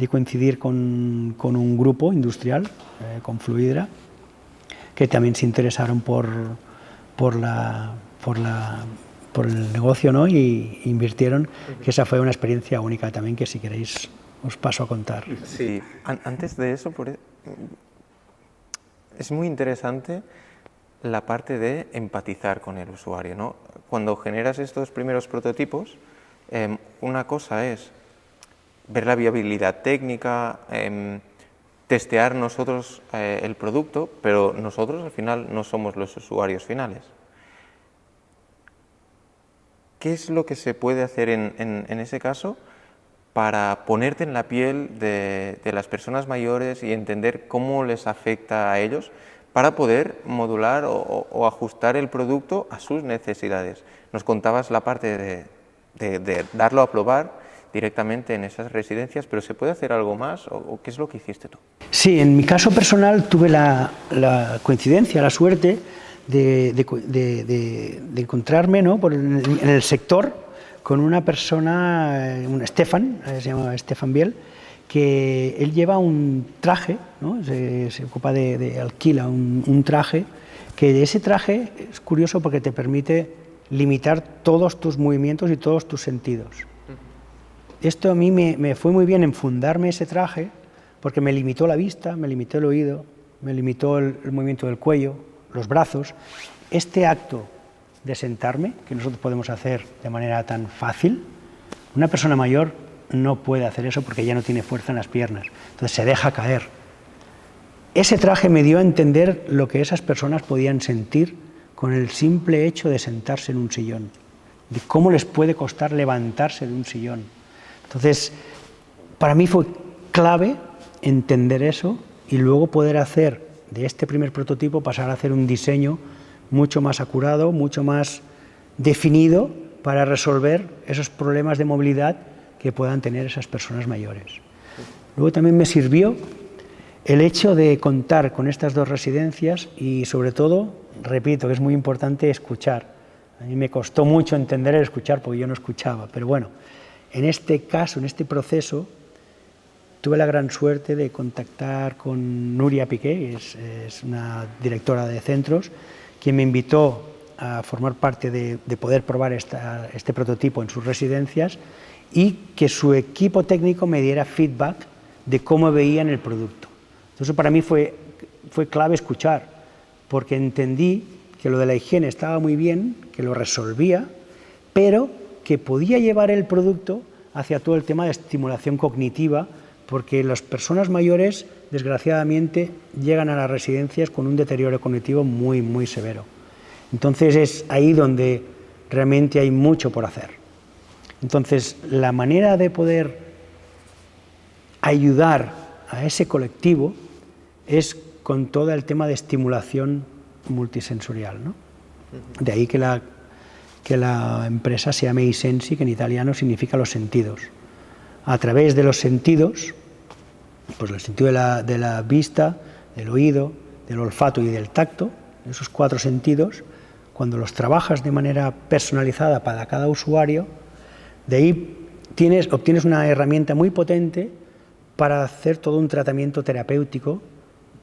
coincidir con un grupo industrial, con Fluidra, que también se interesaron por el negocio, ¿no? Y invirtieron, que esa fue una experiencia única también, que si queréis os paso a contar. Sí, antes de eso, es muy interesante la parte de empatizar con el usuario, ¿no? Cuando generas estos primeros prototipos, una cosa es ver la viabilidad técnica, testear nosotros el producto, pero nosotros al final no somos los usuarios finales. ¿Qué es lo que se puede hacer en ese caso para ponerte en la piel de las personas mayores y entender cómo les afecta a ellos para poder modular o ajustar el producto a sus necesidades? Nos contabas la parte de darlo a probar directamente en esas residencias, pero ¿se puede hacer algo más o qué es lo que hiciste tú? Sí, en mi caso personal tuve la coincidencia, la suerte de encontrarme, ¿no? en el sector con una persona, un Stefan, se llama Stefan Biel, que él lleva un traje, ¿no? se ocupa alquila un traje, que ese traje es curioso porque te permite limitar todos tus movimientos y todos tus sentidos. Esto a mí me fue muy bien enfundarme ese traje porque me limitó la vista, me limitó el oído, me limitó el movimiento del cuello, los brazos. Este acto de sentarme, que nosotros podemos hacer de manera tan fácil, una persona mayor no puede hacer eso porque ya no tiene fuerza en las piernas, entonces se deja caer. Ese traje me dio a entender lo que esas personas podían sentir con el simple hecho de sentarse en un sillón, de cómo les puede costar levantarse de un sillón. Entonces, para mí fue clave entender eso y luego poder hacer de este primer prototipo, pasar a hacer un diseño mucho más acurado, mucho más definido para resolver esos problemas de movilidad que puedan tener esas personas mayores. Luego también me sirvió el hecho de contar con estas dos residencias y sobre todo, repito, que es muy importante escuchar. A mí me costó mucho entender el escuchar porque yo no escuchaba, pero bueno, en este caso, en este proceso, tuve la gran suerte de contactar con Nuria Piqué, que es una directora de centros, quien me invitó a formar parte de poder probar este prototipo en sus residencias y que su equipo técnico me diera feedback de cómo veían el producto. Entonces para mí fue clave escuchar, porque entendí que lo de la higiene estaba muy bien, que lo resolvía, pero que podía llevar el producto hacia todo el tema de estimulación cognitiva, porque las personas mayores, desgraciadamente, llegan a las residencias con un deterioro cognitivo muy, muy severo. Entonces es ahí donde realmente hay mucho por hacer. Entonces, la manera de poder ayudar a ese colectivo es con todo el tema de estimulación multisensorial, ¿no? De ahí que la empresa se llame iSensi, que en italiano significa los sentidos. A través de los sentidos, pues el sentido de la vista, del oído, del olfato y del tacto, esos 4 sentidos, cuando los trabajas de manera personalizada para cada usuario, de ahí obtienes una herramienta muy potente para hacer todo un tratamiento terapéutico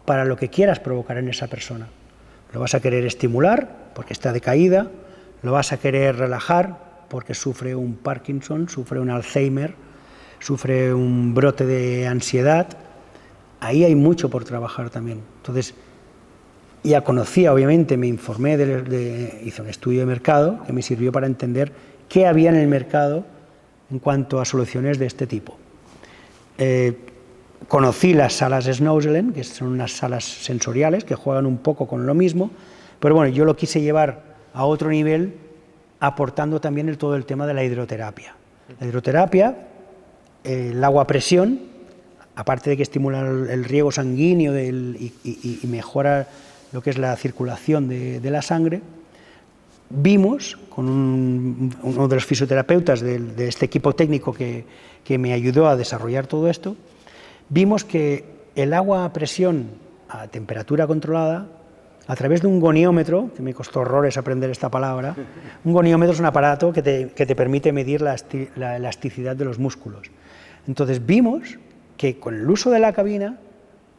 para lo que quieras provocar en esa persona. Lo vas a querer estimular porque está decaída, lo vas a querer relajar porque sufre un Parkinson, sufre un Alzheimer, sufre un brote de ansiedad. Ahí hay mucho por trabajar también. Entonces, ya conocía, obviamente, me informé, hice un estudio de mercado que me sirvió para entender qué había en el mercado en cuanto a soluciones de este tipo. Conocí las salas Snoezelen, que son unas salas sensoriales que juegan un poco con lo mismo, pero bueno, yo lo quise llevar a otro nivel aportando también todo el tema de la hidroterapia. La hidroterapia, el agua a presión, aparte de que estimula el riego sanguíneo y mejora lo que es la circulación de la sangre, vimos con uno de los fisioterapeutas de este equipo técnico que me ayudó a desarrollar todo esto, vimos que el agua a presión a temperatura controlada a través de un goniómetro, que me costó horrores aprender esta palabra. Un goniómetro es un aparato que te permite medir la elasticidad de los músculos. Entonces vimos que con el uso de la cabina,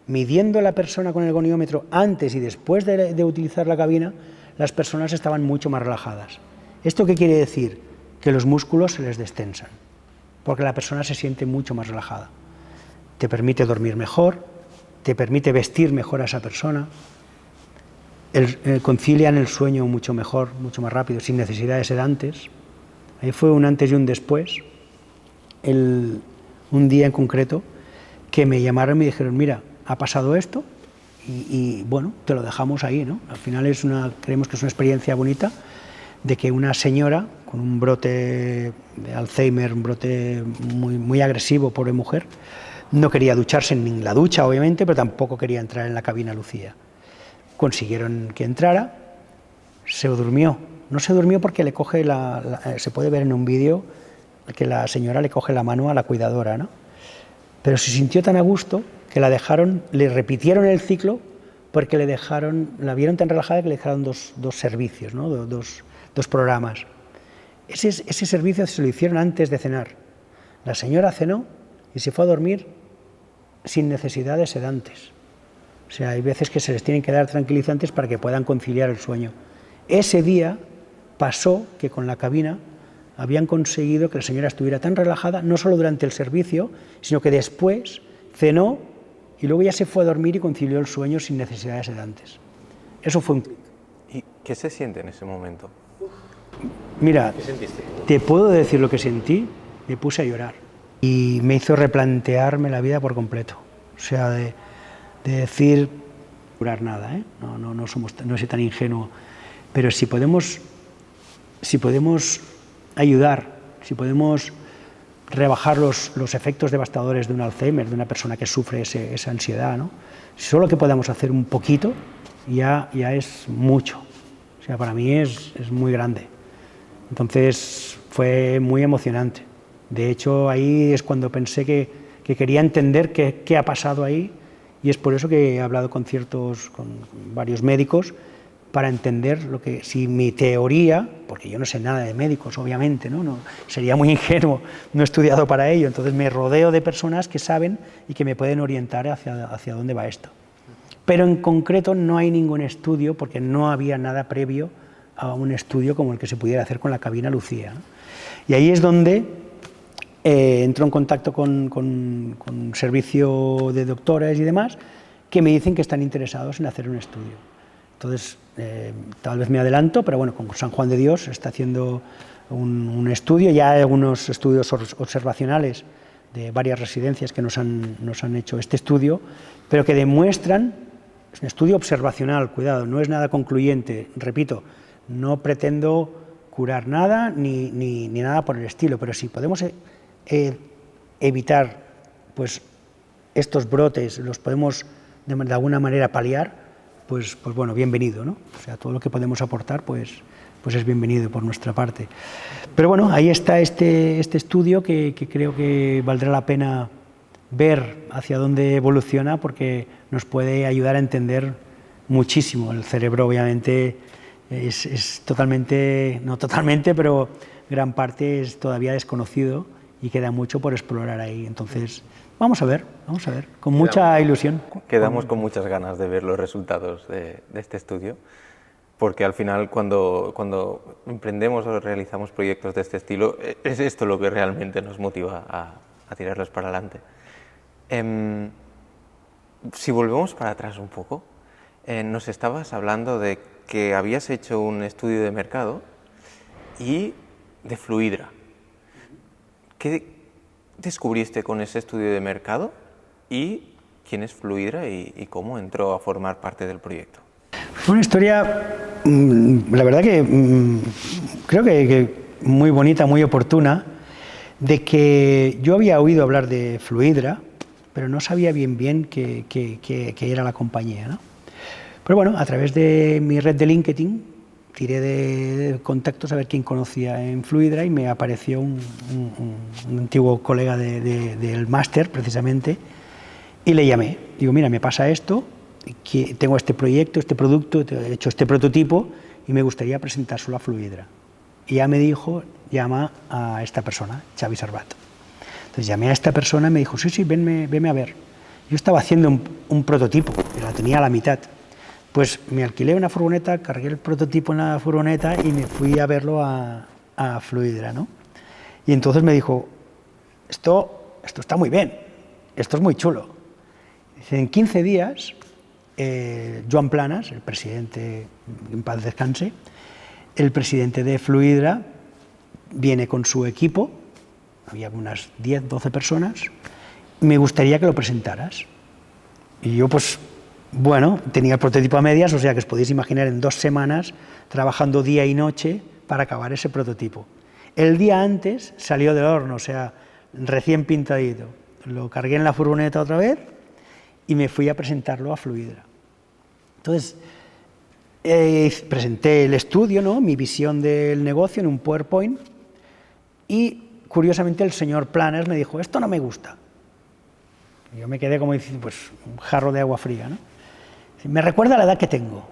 midiendo la persona con el goniómetro antes y después de utilizar la cabina, las personas estaban mucho más relajadas. ¿Esto qué quiere decir? Que los músculos se les destensan, porque la persona se siente mucho más relajada. Te permite dormir mejor, te permite vestir mejor a esa persona, concilian el sueño mucho mejor, mucho más rápido, sin necesidad de sedantes. Ahí fue un antes y un después. Un día en concreto que me llamaron y me dijeron, mira, ha pasado esto y bueno, te lo dejamos ahí, ¿no? Al final creemos que es una experiencia bonita de que una señora con un brote de Alzheimer, un brote muy agresivo, pobre mujer, no quería ducharse en la ducha, obviamente, pero tampoco quería entrar en la cabina Lucía. Consiguieron que entrara, se durmió. No se durmió porque le coge se puede ver en un vídeo que la señora le coge la mano a la cuidadora, ¿no? Pero se sintió tan a gusto que la dejaron, le repitieron el ciclo porque la vieron tan relajada que le dejaron dos servicios, ¿no? dos programas. Ese servicio se lo hicieron antes de cenar. La señora cenó y se fue a dormir sin necesidad de sedantes. O sea, hay veces que se les tienen que dar tranquilizantes para que puedan conciliar el sueño. Ese día pasó que con la cabina habían conseguido que la señora estuviera tan relajada, no solo durante el servicio, sino que después cenó y luego ya se fue a dormir y concilió el sueño sin necesidad de sedantes. Eso fue un clic. ¿Y qué se siente en ese momento? Mira, ¿Qué sentiste? te puedo decir lo que sentí, me puse a llorar y me hizo replantearme la vida por completo. O sea, de decir, curar nada, ¿eh? No soy tan ingenuo, pero si podemos ayudar, si podemos rebajar los efectos devastadores de un Alzheimer, de una persona que sufre esa ansiedad, ¿no? Si solo que podamos hacer un poquito, ya es mucho. O sea, para mí es muy grande. Entonces fue muy emocionante. De hecho, ahí es cuando pensé que quería entender qué ha pasado ahí, y es por eso que he hablado con varios médicos para entender si mi teoría, porque yo no sé nada de médicos, obviamente, ¿no? Sería muy ingenuo, no he estudiado para ello, entonces me rodeo de personas que saben y que me pueden orientar hacia dónde va esto. Pero en concreto no hay ningún estudio, porque no había nada previo a un estudio como el que se pudiera hacer con la cabina Lucía, ¿no? Y ahí es donde entro en contacto con servicio de doctores y demás, que me dicen que están interesados en hacer un estudio. Entonces, tal vez me adelanto, pero bueno, con San Juan de Dios se está haciendo un estudio, ya hay algunos estudios observacionales de varias residencias que nos han hecho este estudio, pero que demuestran, es un estudio observacional, cuidado, no es nada concluyente, repito, no pretendo curar nada ni nada por el estilo, pero si podemos evitar pues estos brotes, los podemos de alguna manera paliar, pues bueno, bienvenido, ¿no? O sea, todo lo que podemos aportar, pues es bienvenido por nuestra parte. Pero bueno, ahí está este estudio que creo que valdrá la pena ver hacia dónde evoluciona, porque nos puede ayudar a entender muchísimo. El cerebro, obviamente, es totalmente, no totalmente, pero gran parte es todavía desconocido y queda mucho por explorar ahí. Entonces, vamos a ver, con mucha ilusión. Quedamos con muchas ganas de ver los resultados de este estudio, porque al final cuando emprendemos o realizamos proyectos de este estilo, es esto lo que realmente nos motiva a tirarlos para adelante. Si volvemos para atrás un poco, nos estabas hablando de que habías hecho un estudio de mercado y de Fluidra. ¿Qué descubriste con ese estudio de mercado y quién es Fluidra y cómo entró a formar parte del proyecto? Fue una historia, la verdad que creo que muy bonita, muy oportuna, de que yo había oído hablar de Fluidra, pero no sabía bien qué era la compañía, ¿no? Pero bueno, a través de mi red de LinkedIn tiré de contactos a ver quién conocía en Fluidra y me apareció un antiguo colega del máster, precisamente, y le llamé. Digo, mira, me pasa esto que tengo este proyecto, este producto, he hecho este prototipo y me gustaría presentárselo a Fluidra. Y ya me dijo, llama a esta persona, Xavi Servat. Entonces llamé a esta persona y me dijo, sí, venme a ver. Yo estaba haciendo un prototipo, que la tenía a la mitad. Pues me alquilé una furgoneta, cargué el prototipo en la furgoneta y me fui a verlo a Fluidra, ¿no? Y entonces me dijo, esto está muy bien, esto es muy chulo. Dice, en 15 días, Joan Planas, el presidente, en paz descanse, el presidente de Fluidra, viene con su equipo, había unas 10, 12 personas, me gustaría que lo presentaras. Y yo, pues, bueno, tenía el prototipo a medias, o sea que os podéis imaginar en 2 semanas trabajando día y noche para acabar ese prototipo. El día antes salió del horno, o sea, recién pintadito. Lo cargué en la furgoneta otra vez y me fui a presentarlo a Fluidra. Entonces, presenté el estudio, ¿no?, mi visión del negocio en un PowerPoint y, curiosamente, el señor Planas me dijo, esto no me gusta. Y yo me quedé como diciendo, pues, un jarro de agua fría, ¿no? Me recuerda a la edad que tengo.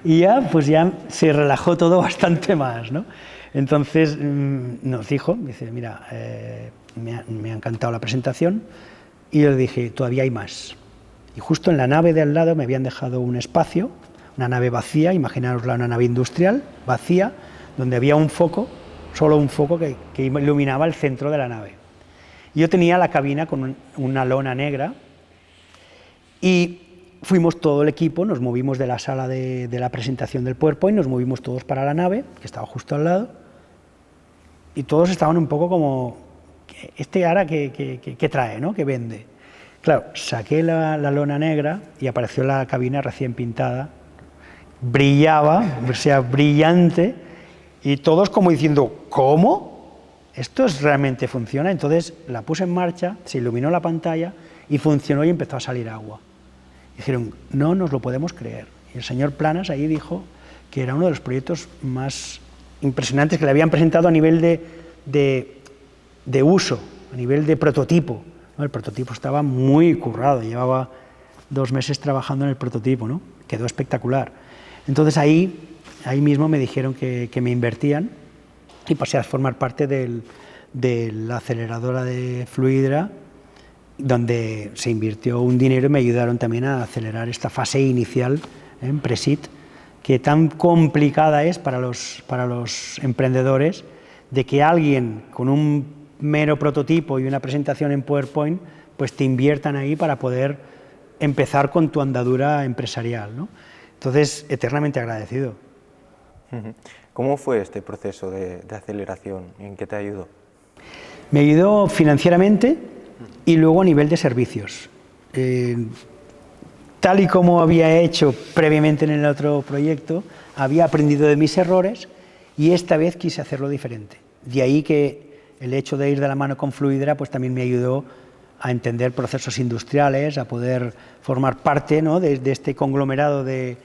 Y ya, pues ya se relajó todo bastante más, ¿no? Entonces nos dijo, dice, mira, me ha encantado la presentación, y yo le dije, todavía hay más. Y justo en la nave de al lado me habían dejado un espacio, una nave vacía, imaginárosla, una nave industrial vacía, donde había un foco, solo un foco que iluminaba el centro de la nave. Yo tenía la cabina con una lona negra y fuimos todo el equipo, nos movimos de la sala de la presentación del PowerPoint, nos movimos todos para la nave, que estaba justo al lado, y todos estaban un poco como, ahora ¿qué trae, ¿no?, qué vende? Claro, saqué la lona negra y apareció la cabina recién pintada, brillaba, o sea, brillante, y todos como diciendo, ¿cómo? ¿Esto realmente funciona? Entonces la puse en marcha, se iluminó la pantalla y funcionó y empezó a salir agua. Dijeron, no nos lo podemos creer. Y el señor Planas ahí dijo que era uno de los proyectos más impresionantes que le habían presentado a nivel de uso, a nivel de prototipo, ¿no? El prototipo estaba muy currado, llevaba 2 meses trabajando en el prototipo, ¿no? Quedó espectacular. Entonces ahí mismo me dijeron que me invertían y pasé a formar parte de la aceleradora de Fluidra, donde se invirtió un dinero y me ayudaron también a acelerar esta fase inicial en Presit, que tan complicada es para los emprendedores, de que alguien con un mero prototipo y una presentación en PowerPoint, pues te inviertan ahí para poder empezar con tu andadura empresarial, ¿no? Entonces, eternamente agradecido. ¿Cómo fue este proceso de aceleración? ¿En qué te ayudó? Me ayudó financieramente y luego a nivel de servicios. Tal y como había hecho previamente en el otro proyecto, había aprendido de mis errores y esta vez quise hacerlo diferente. De ahí que el hecho de ir de la mano con Fluidra pues también me ayudó a entender procesos industriales, a poder formar parte, ¿no?, de este conglomerado de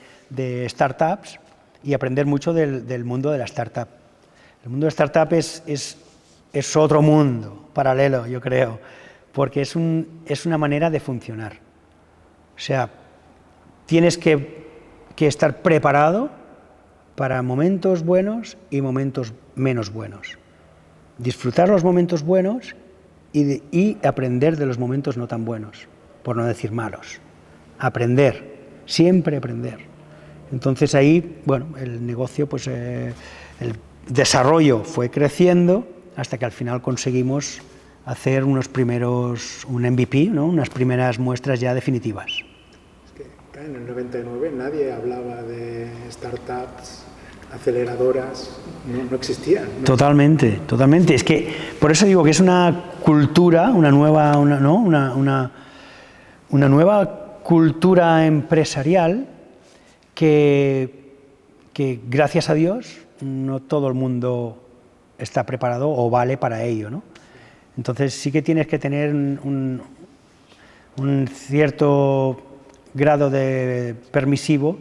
startups y aprender mucho del mundo de la startup. El mundo de startup es otro mundo paralelo, yo creo, porque es una manera de funcionar. O sea, tienes que estar preparado para momentos buenos y momentos menos buenos. Disfrutar los momentos buenos y aprender de los momentos no tan buenos, por no decir malos. Aprender, siempre aprender. Entonces ahí, bueno, el negocio, pues el desarrollo fue creciendo hasta que al final conseguimos hacer un MVP, ¿no?, unas primeras muestras ya definitivas. Es que en el 99 nadie hablaba de startups, aceleradoras, no existían, ¿no? Totalmente, totalmente. Es que por eso digo que es una cultura, una nueva cultura empresarial que gracias a Dios no todo el mundo está preparado o vale para ello, ¿no? Entonces sí que tienes que tener un cierto grado de permisivo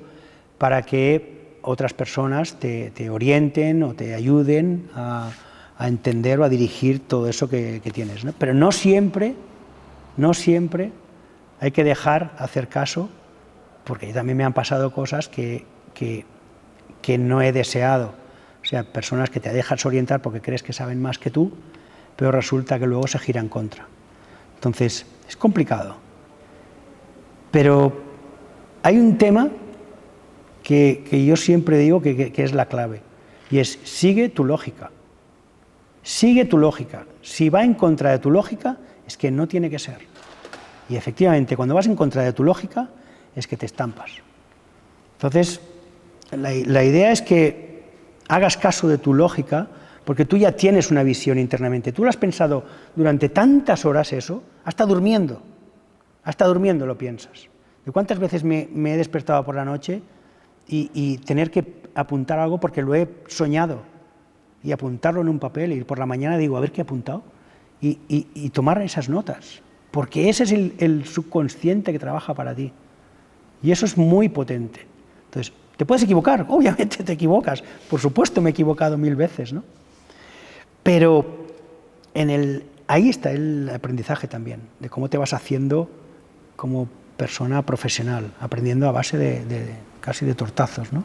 para que otras personas te orienten o te ayuden a entender o a dirigir todo eso que tienes, ¿no? Pero no siempre hay que dejar hacer caso porque también me han pasado cosas que no he deseado. O sea, personas que te dejas orientar porque crees que saben más que tú, pero resulta que luego se gira en contra. Entonces, es complicado. Pero hay un tema que yo siempre digo que es la clave, y es: sigue tu lógica. Sigue tu lógica. Si va en contra de tu lógica, es que no tiene que ser. Y efectivamente, cuando vas en contra de tu lógica, es que te estampas. Entonces, la idea es que hagas caso de tu lógica, porque tú ya tienes una visión internamente. Tú lo has pensado durante tantas horas eso, hasta durmiendo lo piensas. ¿De cuántas veces me he despertado por la noche y tener que apuntar algo porque lo he soñado, y apuntarlo en un papel, y por la mañana digo, a ver qué he apuntado, y tomar esas notas, porque ese es el subconsciente que trabaja para ti, y eso es muy potente. Entonces, ¿te puedes equivocar? Obviamente te equivocas, por supuesto me he equivocado 1000 veces, ¿no? Pero ahí está el aprendizaje también, de cómo te vas haciendo como persona profesional, aprendiendo a base casi de tortazos, ¿no?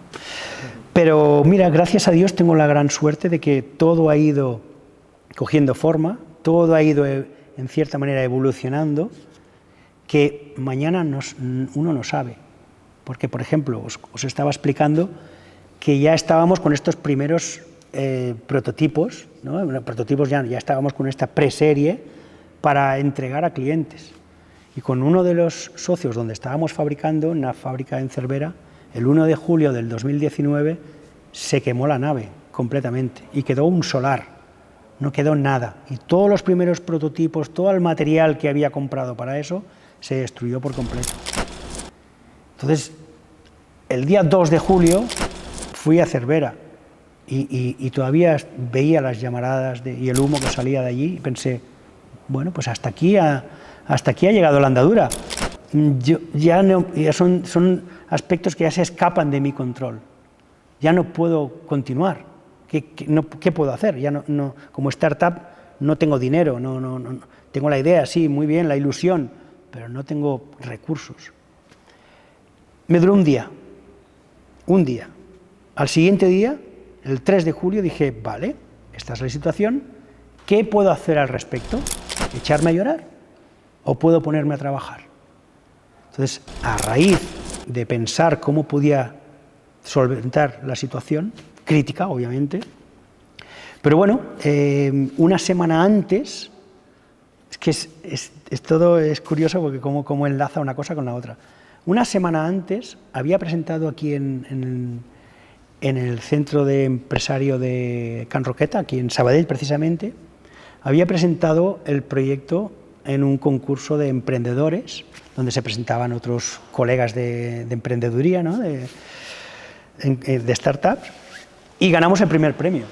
Pero mira, gracias a Dios tengo la gran suerte de que todo ha ido cogiendo forma, todo ha ido en cierta manera evolucionando, que mañana uno no sabe. Porque, por ejemplo, os estaba explicando que ya estábamos con estos primeros prototipos, ¿no? Prototipos ya estábamos con esta preserie para entregar a clientes. Y con uno de los socios donde estábamos fabricando, en una fábrica en Cervera, el 1 de julio del 2019 se quemó la nave completamente y quedó un solar, no quedó nada. Y todos los primeros prototipos, todo el material que había comprado para eso, se destruyó por completo. Entonces, el día 2 de julio fui a Cervera y todavía veía las llamaradas y el humo que salía de allí y pensé, bueno, pues hasta aquí ha llegado la andadura. Son aspectos que ya se escapan de mi control. Ya no puedo continuar. ¿Qué puedo hacer? Ya no, como startup no tengo dinero, no, tengo la idea, sí, muy bien, la ilusión, pero no tengo recursos. Me duró un día. Al siguiente día, el 3 de julio, dije, vale, esta es la situación, ¿qué puedo hacer al respecto? ¿Echarme a llorar? ¿O puedo ponerme a trabajar? Entonces, a raíz de pensar cómo podía solventar la situación, crítica, obviamente, pero bueno, una semana antes, es que todo es curioso porque cómo enlaza una cosa con la otra. Una semana antes había presentado aquí en el centro de empresario de Can Roqueta, aquí en Sabadell precisamente, había presentado el proyecto en un concurso de emprendedores, donde se presentaban otros colegas de emprendeduría, ¿no? de startups, y ganamos el primer premio.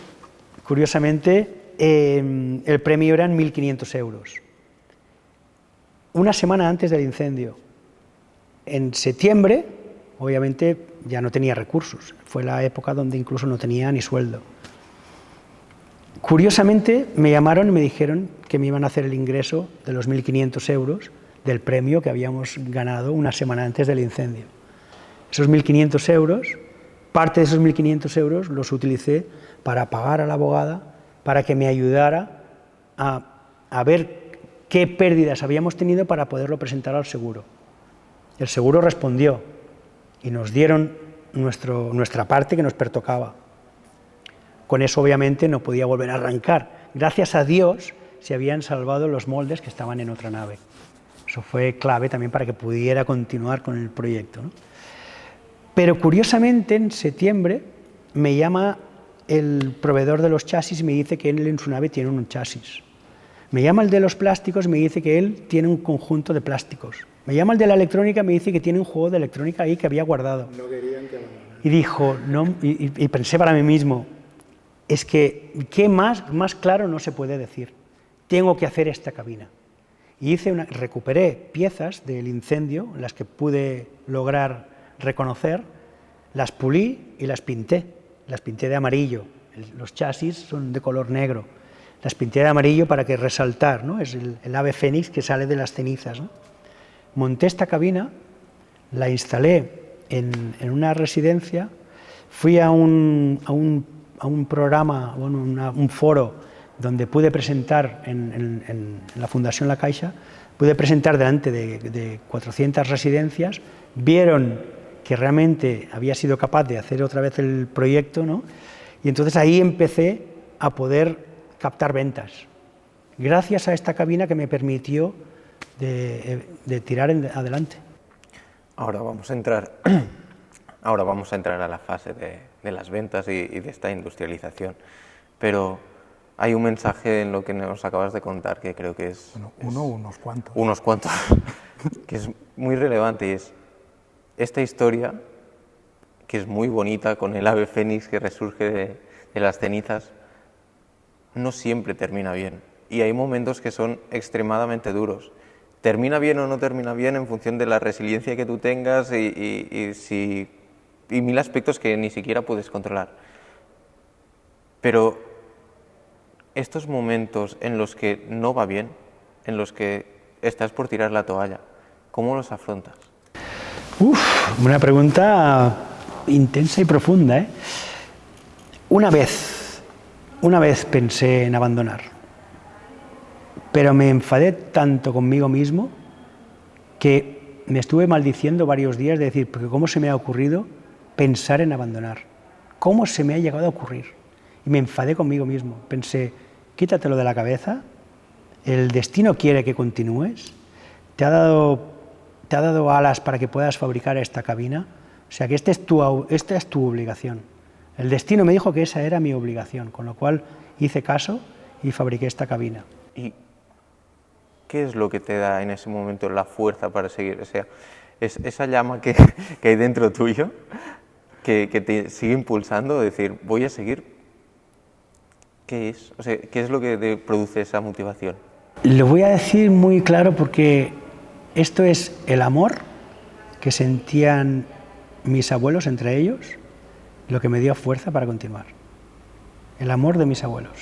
Curiosamente, el premio eran 1.500 euros. Una semana antes del incendio. En septiembre, obviamente, ya no tenía recursos. Fue la época donde incluso no tenía ni sueldo. Curiosamente, me llamaron y me dijeron que me iban a hacer el ingreso de los 1.500 euros del premio que habíamos ganado una semana antes del incendio. Esos 1.500 euros, parte de esos 1.500 euros los utilicé para pagar a la abogada para que me ayudara a ver qué pérdidas habíamos tenido para poderlo presentar al seguro. El seguro respondió y nos dieron nuestra parte que nos pertocaba. Con eso obviamente no podía volver a arrancar. Gracias a Dios se habían salvado los moldes que estaban en otra nave. Eso fue clave también para que pudiera continuar con el proyecto, ¿no? Pero curiosamente en septiembre me llama el proveedor de los chasis y me dice que él en su nave tiene un chasis. Me llama el de los plásticos y me dice que él tiene un conjunto de plásticos. Me llama el de la electrónica y me dice que tiene un juego de electrónica ahí que había guardado. No querían que y dijo, no, y pensé para mí mismo, es que ¿qué más claro no se puede decir? Tengo que hacer esta cabina. Y recuperé piezas del incendio, las que pude lograr reconocer, las pulí y las pinté de amarillo. Los chasis son de color negro. Las pinté de amarillo para que resaltar, ¿no? Es el ave fénix que sale de las cenizas, ¿no? Monté esta cabina, la instalé en una residencia, fui a un programa, bueno, un foro donde pude presentar en la Fundación La Caixa, pude presentar delante de 400 residencias, vieron que realmente había sido capaz de hacer otra vez el proyecto, ¿no? Y entonces ahí empecé a poder captar ventas, gracias a esta cabina que me permitió de tirar adelante. Ahora vamos a entrar a la fase de las ventas y de esta industrialización, pero hay un mensaje en lo que nos acabas de contar que creo que es... Unos cuantos. Unos cuantos, que es muy relevante, y es esta historia, que es muy bonita, con el ave fénix que resurge de las cenizas, no siempre termina bien, y hay momentos que son extremadamente duros. Termina bien o no termina bien en función de la resiliencia que tú tengas y mil aspectos que ni siquiera puedes controlar. Pero estos momentos en los que no va bien, en los que estás por tirar la toalla, ¿cómo los afrontas? Una pregunta intensa y profunda, ¿eh? Una vez pensé en abandonar, pero me enfadé tanto conmigo mismo que me estuve maldiciendo varios días de decir, porque ¿cómo se me ha ocurrido pensar en abandonar? ¿Cómo se me ha llegado a ocurrir? Y me enfadé conmigo mismo. Pensé, quítatelo de la cabeza, el destino quiere que continúes, te ha dado alas para que puedas fabricar esta cabina, o sea que esta es tu obligación. El destino me dijo que esa era mi obligación, con lo cual hice caso y fabriqué esta cabina. ¿Y qué es lo que te da en ese momento la fuerza para seguir? O sea, es esa llama que hay dentro tuyo, que te sigue impulsando, decir, voy a seguir. ¿Qué es? O sea, ¿qué es lo que te produce esa motivación? Lo voy a decir muy claro porque esto es el amor que sentían mis abuelos entre ellos, lo que me dio fuerza para continuar. El amor de mis abuelos.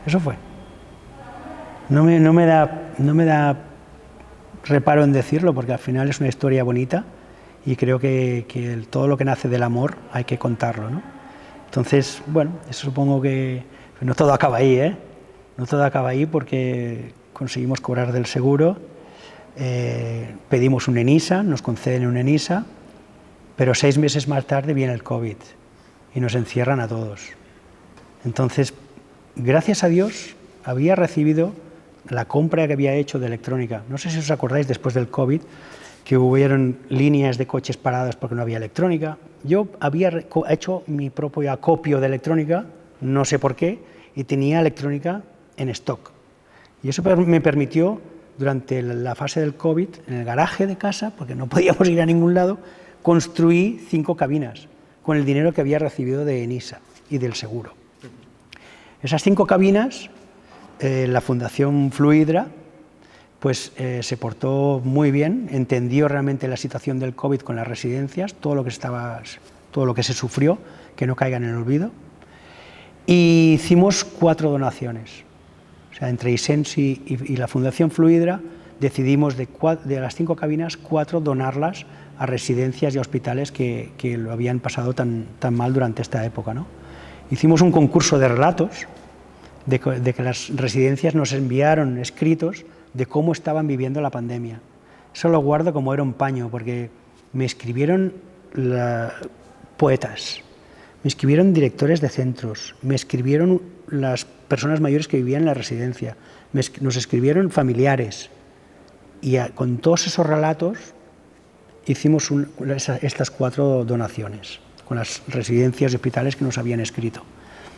Eso fue. No me da reparo en decirlo porque al final es una historia bonita y creo que todo lo que nace del amor hay que contarlo, ¿no? Entonces, bueno, eso supongo que no todo acaba ahí, ¿eh? No todo acaba ahí porque conseguimos cobrar del seguro, pedimos un ENISA, nos conceden un ENISA, pero 6 meses más tarde viene el COVID y nos encierran a todos. Entonces, gracias a Dios, había recibido la compra que había hecho de electrónica. No sé si os acordáis después del COVID, que hubieron líneas de coches paradas porque no había electrónica. Yo había hecho mi propio acopio de electrónica, no sé por qué, y tenía electrónica en stock. Y eso me permitió, durante la fase del COVID, en el garaje de casa, porque no podíamos ir a ningún lado, construí 5 cabinas con el dinero que había recibido de ENISA y del seguro. Esas 5 cabinas, la Fundación Fluidra, pues se portó muy bien, entendió realmente la situación del COVID con las residencias, todo lo que se sufrió, que no caiga en el olvido, y hicimos 4 donaciones. O sea, entre Isensi y la Fundación Fluidra decidimos de las 5 cabinas, 4 donarlas a residencias y hospitales que lo habían pasado tan mal durante esta época, ¿no? Hicimos un concurso de relatos, de que las residencias nos enviaron escritos de cómo estaban viviendo la pandemia. Eso lo guardo como era un paño, porque me escribieron poetas, me escribieron directores de centros, me escribieron las personas mayores que vivían en la residencia, nos escribieron familiares, y con todos esos relatos hicimos estas 4 donaciones con las residencias y hospitales que nos habían escrito.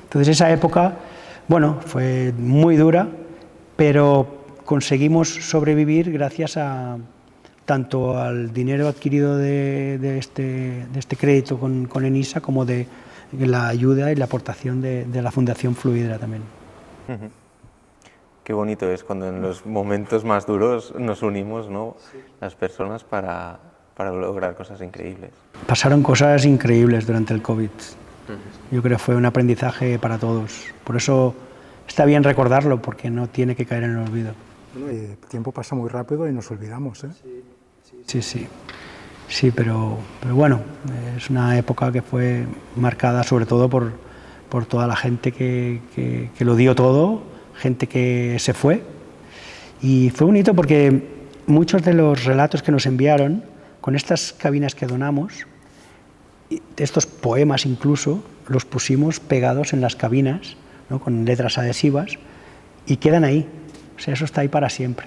Entonces esa época, bueno, fue muy dura, pero conseguimos sobrevivir gracias tanto al dinero adquirido de este crédito con ENISA como de la ayuda y la aportación de la Fundación Fluidra también. Qué bonito es cuando en los momentos más duros nos unimos, ¿no? Sí. Las personas para lograr cosas increíbles. Pasaron cosas increíbles durante el COVID. Yo creo que fue un aprendizaje para todos. Por eso está bien recordarlo, porque no tiene que caer en el olvido. Bueno, el tiempo pasa muy rápido y nos olvidamos, ¿eh? Sí, sí. Sí, pero bueno, es una época que fue marcada sobre todo por toda la gente que lo dio todo, gente que se fue. Y fue bonito porque muchos de los relatos que nos enviaron, con estas cabinas que donamos, estos poemas incluso, los pusimos pegados en las cabinas, ¿no?, con letras adhesivas, y quedan ahí. O sea, eso está ahí para siempre.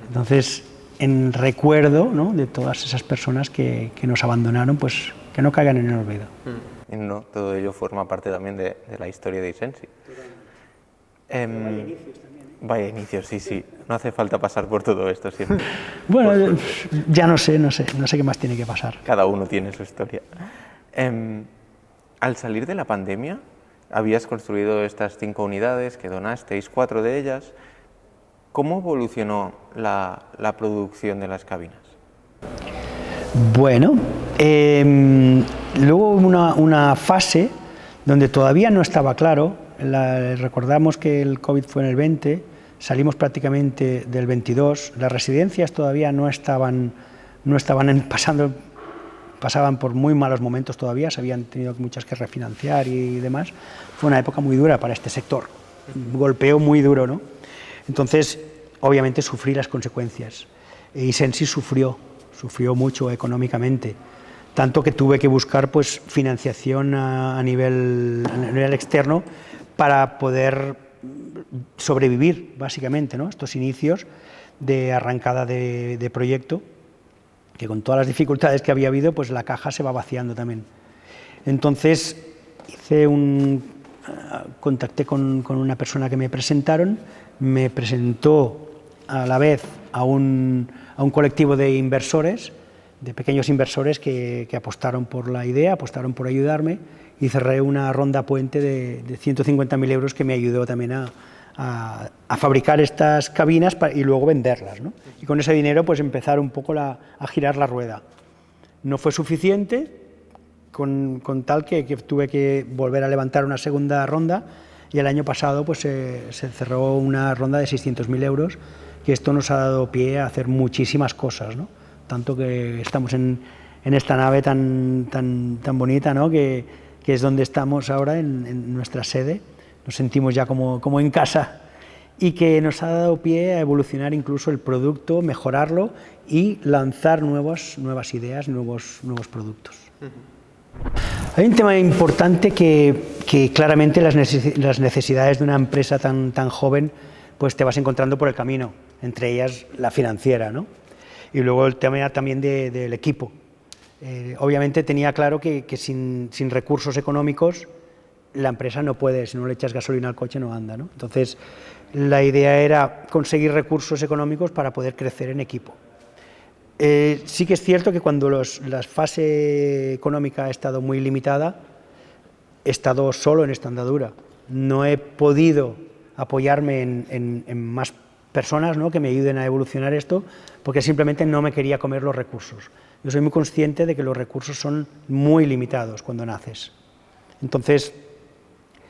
Entonces, en recuerdo, ¿no?, de todas esas personas que nos abandonaron, pues que no caigan en el olvido. Y no, todo ello forma parte también de la historia de Isensi. Vaya inicios, sí, sí. No hace falta pasar por todo esto siempre. Bueno, ya no sé qué más tiene que pasar. Cada uno tiene su historia. Al salir de la pandemia, habías construido estas 5 unidades, que donasteis 4 de ellas. ¿Cómo evolucionó la producción de las cabinas? Bueno, luego hubo una fase donde todavía no estaba claro. Recordamos que el COVID fue en el 20, salimos prácticamente del 22, las residencias todavía pasaban por muy malos momentos todavía, se habían tenido muchas que refinanciar y demás. Fue una época muy dura para este sector, un golpeo muy duro, ¿no? Entonces, obviamente sufrí las consecuencias. Isensi sufrió mucho económicamente, tanto que tuve que buscar pues financiación a nivel externo para poder sobrevivir, básicamente, ¿no?, estos inicios de arrancada de proyecto, que con todas las dificultades que había habido, pues la caja se va vaciando también. Entonces contacté con una persona que me presentó a la vez a un colectivo de inversores, de pequeños inversores que apostaron por la idea, apostaron por ayudarme, y cerré una ronda puente de 150.000 euros que me ayudó también a fabricar estas cabinas y luego venderlas, ¿no? Y con ese dinero pues empezar un poco a girar la rueda. No fue suficiente, con tal que tuve que volver a levantar una segunda ronda, y el año pasado pues se cerró una ronda de 600.000 euros, que esto nos ha dado pie a hacer muchísimas cosas, ¿no? Tanto que estamos en esta nave tan bonita, ¿no?, que es donde estamos ahora, en nuestra sede. Nos sentimos ya como en casa, y que nos ha dado pie a evolucionar incluso el producto, mejorarlo y lanzar nuevas ideas, nuevos productos. Hay un tema importante que claramente las necesidades de una empresa tan joven pues te vas encontrando por el camino, entre ellas la financiera, ¿no? Y luego el tema también del equipo. Obviamente tenía claro que sin recursos económicos la empresa no puede, si no le echas gasolina al coche no anda, ¿no? Entonces la idea era conseguir recursos económicos para poder crecer en equipo. Sí que es cierto que cuando la fase económica ha estado muy limitada, he estado solo en esta andadura. No he podido apoyarme en más personas, ¿no?, que me ayuden a evolucionar esto, porque simplemente no me quería comer los recursos. Yo soy muy consciente de que los recursos son muy limitados cuando naces. Entonces,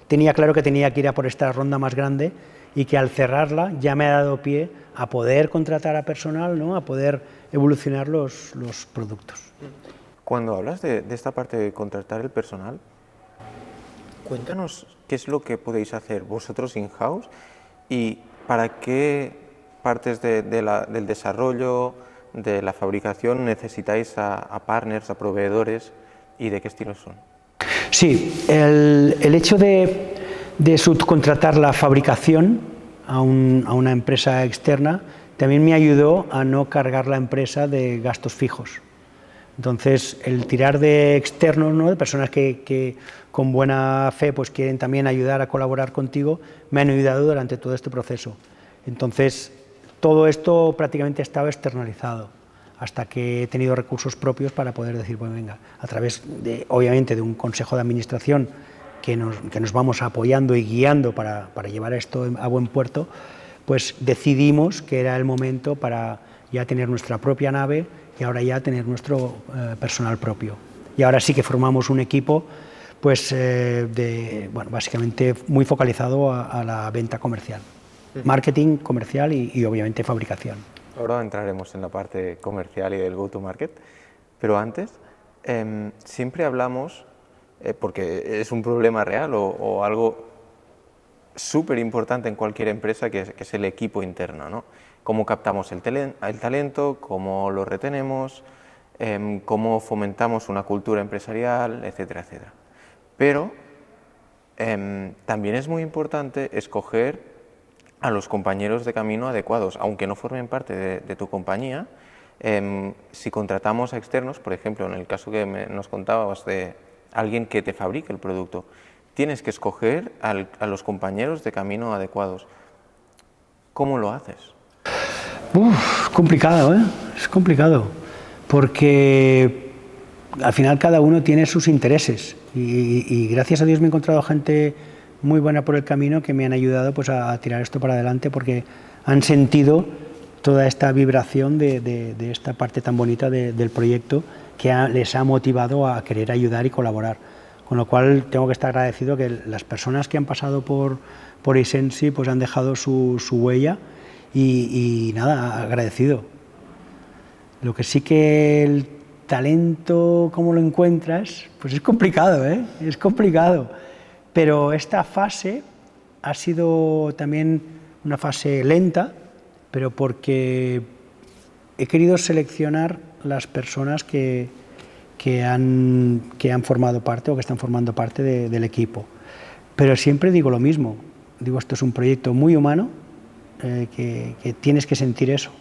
tenía claro que tenía que ir a por esta ronda más grande, y que al cerrarla ya me ha dado pie a poder contratar a personal, ¿no?, a poder evolucionar los productos. Cuando hablas de esta parte de contratar el personal, cuéntanos qué es lo que podéis hacer vosotros in-house y para qué partes del desarrollo, de la fabricación necesitáis a partners, a proveedores, y de qué estilos son. Sí, el hecho de subcontratar la fabricación a una empresa externa también me ayudó a no cargar la empresa de gastos fijos. Entonces, el tirar de externos, ¿no?, de personas que con buena fe pues quieren también ayudar a colaborar contigo, me han ayudado durante todo este proceso. Entonces, todo esto prácticamente estaba externalizado, hasta que he tenido recursos propios para poder decir, bueno, venga, a través obviamente de un consejo de administración que nos vamos apoyando y guiando para llevar esto a buen puerto, pues decidimos que era el momento para ya tener nuestra propia nave y ahora ya tener nuestro personal propio. Y ahora sí que formamos un equipo pues básicamente muy focalizado a la venta comercial, marketing comercial y obviamente fabricación. Ahora entraremos en la parte comercial y del go-to-market, pero antes siempre hablamos, porque es un problema real o algo súper importante en cualquier empresa, que es el equipo interno, ¿no? Cómo captamos el talento, cómo lo retenemos, cómo fomentamos una cultura empresarial, etcétera, etcétera. Pero también es muy importante escoger a los compañeros de camino adecuados, aunque no formen parte de tu compañía. Si contratamos a externos, por ejemplo, en el caso que nos contabas de alguien que te fabrique el producto, tienes que escoger a los compañeros de camino adecuados. ¿Cómo lo haces? Complicado, ¿eh? Es complicado, porque al final cada uno tiene sus intereses y gracias a Dios me he encontrado gente muy buena por el camino que me han ayudado pues a tirar esto para adelante, porque han sentido toda esta vibración de esta parte tan bonita del proyecto que les ha motivado a querer ayudar y colaborar. Con lo cual tengo que estar agradecido que las personas que han pasado por Isensi pues han dejado su huella y nada, agradecido. Lo que sí que el talento, ¿cómo lo encuentras? Pues es complicado, ¿eh? Es complicado. Pero esta fase ha sido también una fase lenta, pero porque he querido seleccionar las personas que han formado parte o que están formando parte del equipo. Pero siempre digo lo mismo, digo, esto es un proyecto muy humano, que tienes que sentir eso.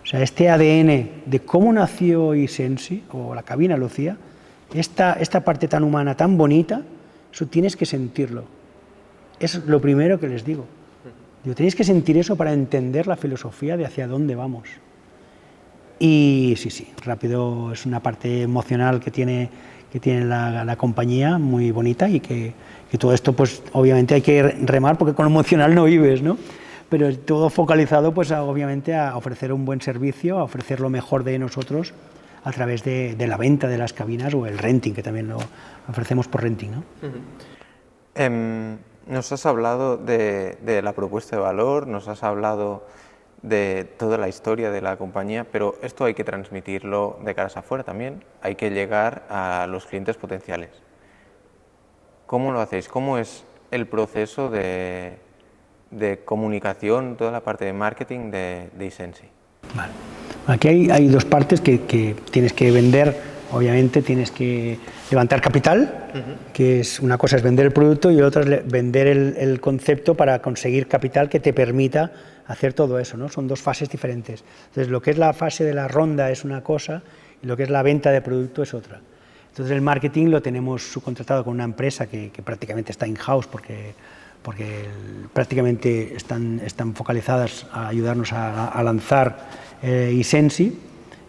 O sea, este ADN de cómo nació Isensi, o la cabina Lucía, esta parte tan humana, tan bonita, eso tienes que sentirlo. Es lo primero que les digo. Tenéis que sentir eso para entender la filosofía de hacia dónde vamos. Y sí, rápido es una parte emocional que tiene la compañía muy bonita y que todo esto pues obviamente hay que remar porque con lo emocional no vives, ¿no? Pero todo focalizado pues obviamente a ofrecer un buen servicio, a ofrecer lo mejor de nosotros a través de la venta de las cabinas o el renting, que también lo ofrecemos por renting, ¿no? Nos has hablado de la propuesta de valor, nos has hablado de toda la historia de la compañía, pero esto hay que transmitirlo de caras afuera también, hay que llegar a los clientes potenciales. ¿Cómo lo hacéis? ¿Cómo es el proceso de comunicación, toda la parte de marketing de Isensi? Vale. Aquí hay dos partes que tienes que vender, obviamente tienes que levantar capital, que es una cosa es vender el producto y otra es vender el concepto para conseguir capital que te permita hacer todo eso, ¿no? Son dos fases diferentes. Entonces, lo que es la fase de la ronda es una cosa y lo que es la venta de producto es otra. Entonces, el marketing lo tenemos subcontratado con una empresa que prácticamente está in-house porque prácticamente están focalizadas a ayudarnos a lanzar Isensi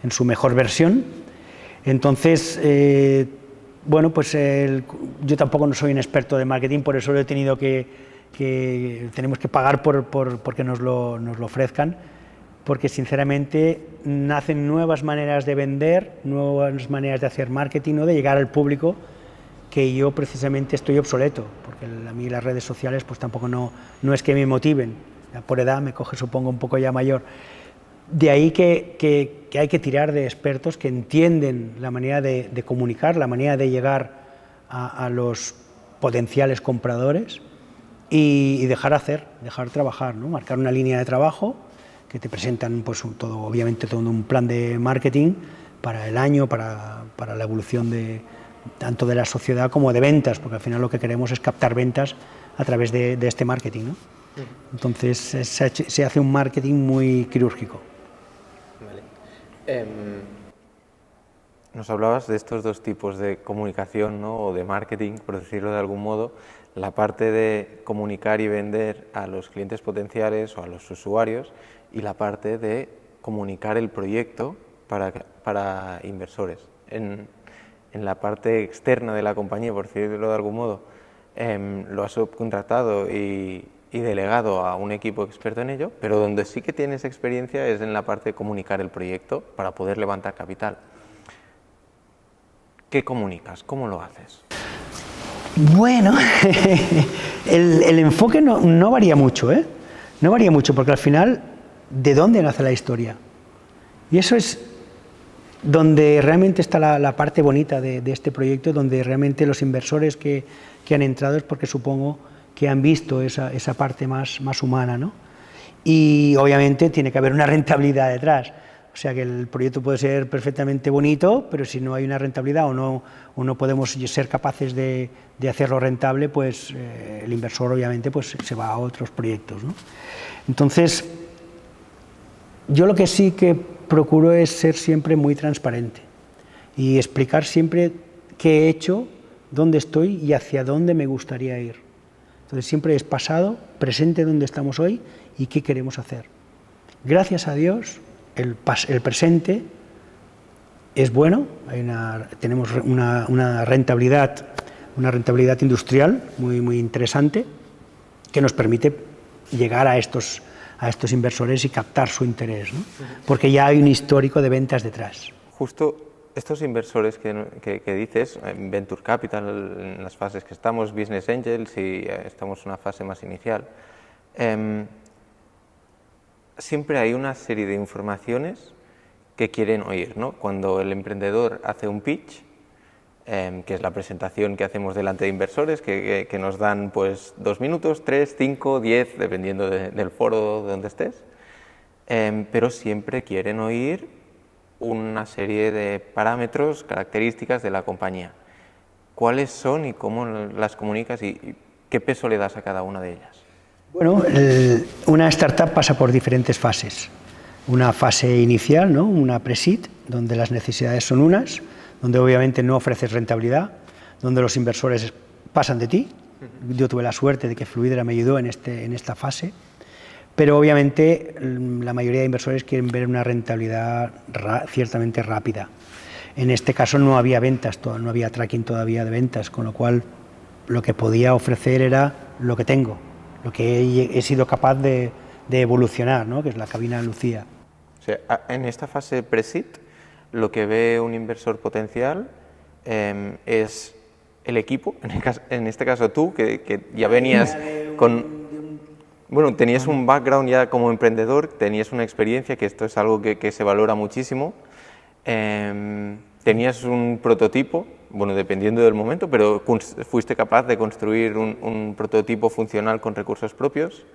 en su mejor versión. Entonces, bueno, pues yo tampoco no soy un experto de marketing, por eso lo he tenido tenemos que pagar porque nos lo ofrezcan, porque sinceramente nacen nuevas maneras de vender, nuevas maneras de hacer marketing, ¿no? De llegar al público, que yo precisamente estoy obsoleto, porque a mí las redes sociales pues tampoco no es que me motiven, ya por edad me coge supongo un poco ya mayor. De ahí que hay que tirar de expertos que entienden la manera de comunicar, la manera de llegar a los potenciales compradores y dejar trabajar, ¿no? Marcar una línea de trabajo que te presentan pues obviamente todo un plan de marketing para el año, para la evolución tanto de la sociedad como de ventas, porque al final lo que queremos es captar ventas a través de este marketing, ¿no? Entonces se hace un marketing muy quirúrgico. Vale. Nos hablabas de estos dos tipos de comunicación, ¿no? O de marketing, por decirlo de algún modo, la parte de comunicar y vender a los clientes potenciales o a los usuarios y la parte de comunicar el proyecto para inversores. En la parte externa de la compañía, por decirlo de algún modo, lo has subcontratado y delegado a un equipo experto en ello, pero donde sí que tienes experiencia es en la parte de comunicar el proyecto para poder levantar capital. ¿Qué comunicas? ¿Cómo lo haces? Bueno, el enfoque no varía mucho, ¿eh? No varía mucho porque al final, ¿de dónde nace la historia? Y eso es donde realmente está la parte bonita de este proyecto, donde realmente los inversores que han entrado es porque supongo que han visto esa parte más humana, ¿no? Y obviamente tiene que haber una rentabilidad detrás. O sea que el proyecto puede ser perfectamente bonito, pero si no hay una rentabilidad o no podemos ser capaces de hacerlo rentable, pues el inversor obviamente pues, se va a otros proyectos, ¿no? Entonces, yo lo que sí que procuro es ser siempre muy transparente y explicar siempre qué he hecho, dónde estoy y hacia dónde me gustaría ir. Entonces siempre es pasado, presente donde estamos hoy y qué queremos hacer. Gracias a Dios, el presente es bueno, tenemos una rentabilidad industrial muy interesante que nos permite llegar a estos inversores y captar su interés, ¿no? Porque ya hay un histórico de ventas detrás. Justo estos inversores que dices, en Venture Capital, en las fases que estamos, Business Angels y estamos en una fase más inicial, siempre hay una serie de informaciones que quieren oír, ¿no? Cuando el emprendedor hace un pitch, que es la presentación que hacemos delante de inversores, que nos dan pues 2 minutos, 3, 5, 10, dependiendo del foro donde estés, pero siempre quieren oír una serie de parámetros, características de la compañía. ¿Cuáles son y cómo las comunicas y qué peso le das a cada una de ellas? Bueno, una startup pasa por diferentes fases. Una fase inicial, ¿no? Una pre-seed, donde las necesidades son unas, donde obviamente no ofreces rentabilidad, donde los inversores pasan de ti. Yo tuve la suerte de que Fluidra me ayudó en esta fase, pero obviamente la mayoría de inversores quieren ver una rentabilidad ciertamente rápida. En este caso no había ventas, no había tracking todavía de ventas, con lo cual lo que podía ofrecer era lo que tengo, lo que he sido capaz de evolucionar, ¿no? Que es la cabina Lucía. O sea, en esta fase pre-seed, lo que ve un inversor potencial es el equipo, en este caso tú, que ya venías con... Bueno, tenías un background ya como emprendedor, tenías una experiencia, que esto es algo que se valora muchísimo, tenías un prototipo, bueno, dependiendo del momento, pero fuiste capaz de construir un prototipo funcional con recursos propios.